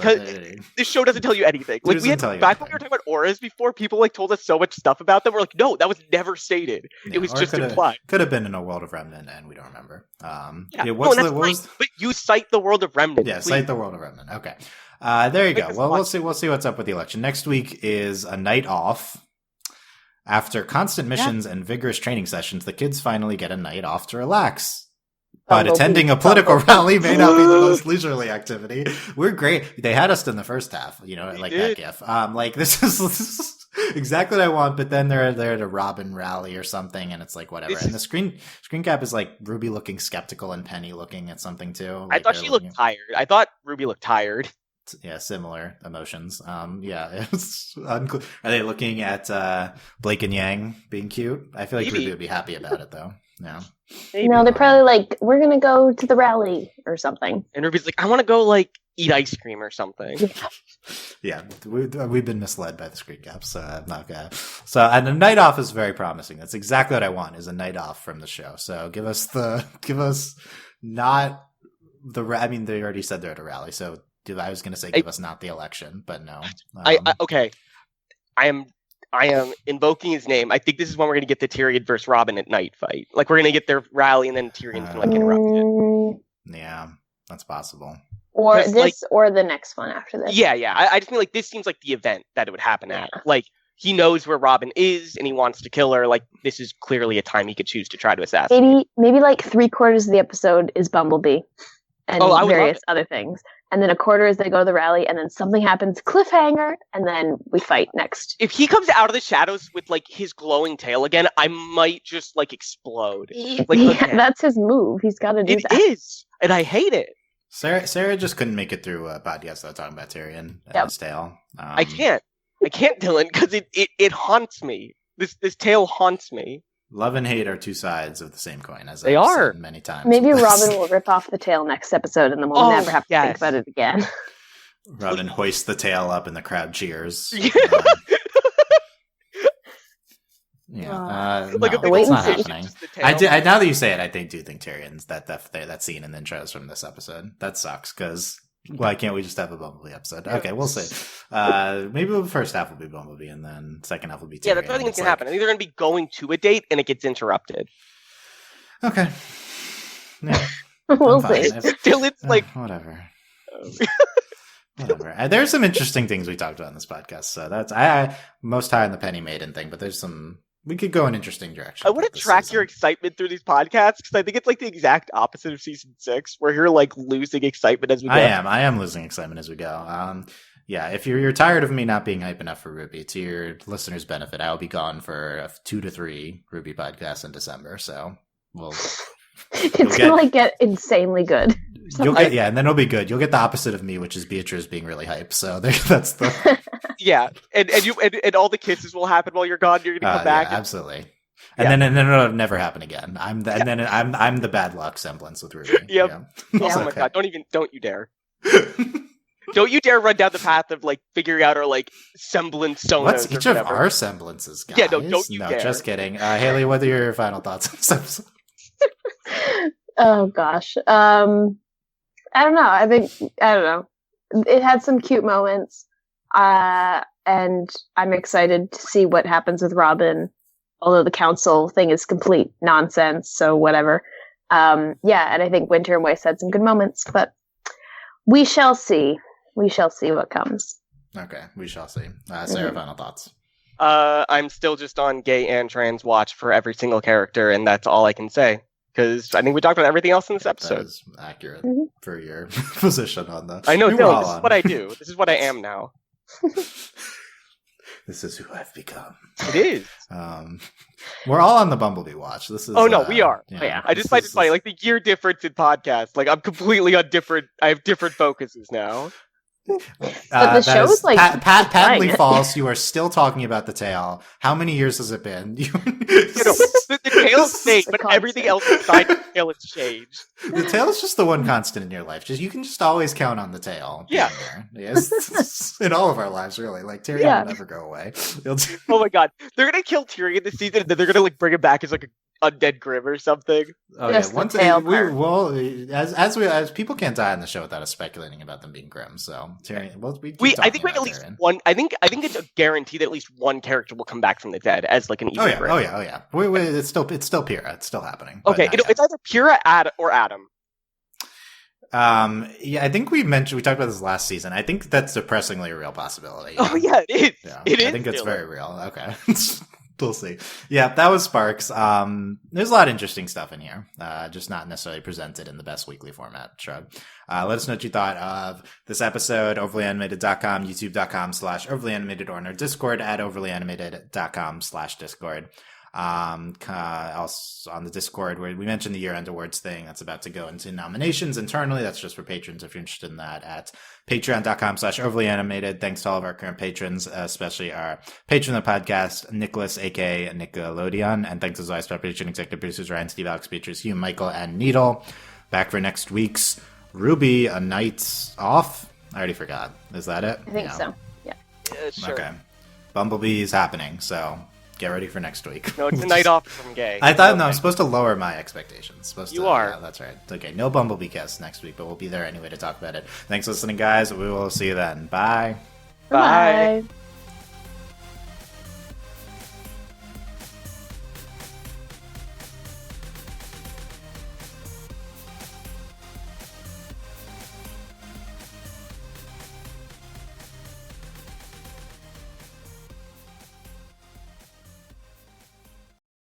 this show doesn't tell you anything. Like, we had tell you back when anything. we were talking about auras before, people like told us so much stuff about them. We're like, no, that was never stated. It was just implied. Could have been in a World of Remnant, and we don't remember. But you cite the World of Remnant. Yeah, please. cite the World of Remnant. Okay, there you go. Well, we'll see what's up with the election. Next week is a night off. After constant missions and vigorous training sessions, the kids finally get a night off to relax. But attending a political rally may not be the most leisurely activity. We're great. They had us in the first half, like that gif. Like this is exactly what I want. But then they're at a Robin rally or something, and it's like whatever. And the screen cap is like Ruby looking skeptical and Penny looking at something too. Like I thought she looked tired. I thought Ruby looked tired. Yeah, similar emotions. Yeah, it's unclear. Are they looking at Blake and Yang being cute? I feel like Ruby would be happy about it though. Yeah. Maybe. No, they're probably like, we're gonna go to the rally or something. And Ruby's like, I want to go like eat ice cream or something. Yeah, we've been misled by the screen caps, so I'm not gonna. So, and a night off is very promising. That's exactly what I want, is a night off from the show. So give us not the. I mean, they already said they're at a rally, so I was going to say give us not the election, but no. Okay, I am invoking his name. I think this is when we're going to get the Tyrion versus Robin at night fight. Like, we're going to get their rally, and then Tyrion's going to interrupt it. Yeah, that's possible. Or this, or the next one after this. Yeah. I just feel like this seems like the event that it would happen at. Like, he knows where Robin is, and he wants to kill her. Like, this is clearly a time he could choose to try to assassinate. Maybe like 3/4 of the episode is Bumblebee and various other things. And then 1/4 is they go to the rally, and then something happens, cliffhanger, and then we fight next. If he comes out of the shadows with like his glowing tail again, I might just like explode. Like, that's his move. He's got to do that. It is, and I hate it. Sarah just couldn't make it through a podcast without talking about Tyrion and his tail. I can't, Dylan, because it haunts me. This tail haunts me. Love and hate are two sides of the same coin, as I've said many times. Maybe Robin will rip off the tail next episode, and then we'll never have to think about it again. Robin hoists the tail up, and the crowd cheers. Yeah, Like no, a big wait it's not and see. happening. Just the tail. Now that you say it, I do think Tyrion's that scene in the intros from this episode. That sucks because why can't we just have a Bumblebee episode? Okay, we'll see. Maybe the first half will be Bumblebee and then second half will be Tyrion. Yeah, that's what I think can happen. I think they're going to be going to a date and it gets interrupted. Okay. Yeah. We'll I'm fine. see. Still, it's like whatever. Whatever. There's some interesting things we talked about in this podcast. So that's I most high on the Penny Maiden thing, but there's some we could go in interesting directions. I want to track your excitement through these podcasts because I think it's like the exact opposite of season 6, where you're like losing excitement as we go. I am losing excitement as we go. Yeah, if you're tired of me not being hype enough for RWBY, to your listeners' benefit, I will be gone for 2 to 3 RWBY podcasts in December. So we'll. It's gonna like get insanely good. You'll get and then it'll be good. You'll get the opposite of me, which is Beatrice being really hyped. So that's the yeah, and all the kisses will happen while you're gone. You're gonna come back. Yeah, absolutely. And then it'll never happen again. I'm the bad luck semblance with RWBY. Yep. Yeah. Oh my god! Don't you dare! Don't you dare run down the path of like figuring out our like semblance sonos. What's each of our semblances, guys? Yeah, don't you dare. Just kidding. Hayley, what are your final thoughts on this episode? Oh gosh. I don't know. I don't know. It had some cute moments. And I'm excited to see what happens with Robin. Although the council thing is complete nonsense, so whatever. And I think Winter and Weiss had some good moments, but we shall see. We shall see what comes. Okay, we shall see. Sarah, final thoughts. I'm still just on gay and trans watch for every single character, and that's all I can say. Because I think we talked about everything else in this episode. That is accurate for your position on that. I know, no, this is what I do. This is what I am now. This is who I've become. It is. We're all on the Bumblebee watch. This is. Oh no, we are. Yeah. I just find it funny, like the year difference in podcasts. Like I'm completely on different. I have different focuses now. But the show is like patently false. You are still talking about the tail. How many years has it been? The tail's stayed, but everything else inside the tail has changed. The tail is just the one constant in your life. You can just always count on the tail. Yeah. Yes. In all of our lives, really. Like Tyrion will never go away. Oh my god, they're gonna kill Tyrion this season, and then they're gonna like bring him back as like a undead Grim or something. Oh just yeah, once as people can't die on the show without us speculating about them being Grim. So Tyrion, I think at least one. I think it's a guarantee that at least one character will come back from the dead as like an evil Grim. Oh yeah. It's still Pyrrha. It's still happening. Okay, it's either Pyrrha or Adam. Yeah, I think we talked about this last season. I think that's depressingly a real possibility. Oh yeah, it is. Yeah, it is. I think it's very real. Okay. We'll see. Yeah, that was Sparks. There's a lot of interesting stuff in here, just not necessarily presented in the best weekly format. Shrug. Let us know what you thought of this episode. overlyanimated.com, youtube.com/overlyanimated, or in our Discord at overlyanimated.com/Discord. Also on the Discord where we mentioned the year-end awards thing that's about to go into nominations internally. That's just for patrons if you're interested in that at patreon.com/overlyanimated. Thanks to all of our current patrons, especially our patron of the podcast, Nicholas, aka Nickelodeon. And thanks as always to our patron executive producers, Ryan, Steve, Alex, Beatrice, Hugh, Michael, and Needle. Back for next week's RWBY, A Night Off. I already forgot. Is that it? I think so. Yeah. Sure. Okay. Bumblebee is happening, so get ready for next week. No, it's a night off from gay. I thought, I'm supposed to lower my expectations. You are. Yeah, that's right. Okay, no Bumblebee cast next week, but we'll be there anyway to talk about it. Thanks for listening, guys. We will see you then. Bye. Bye. Bye.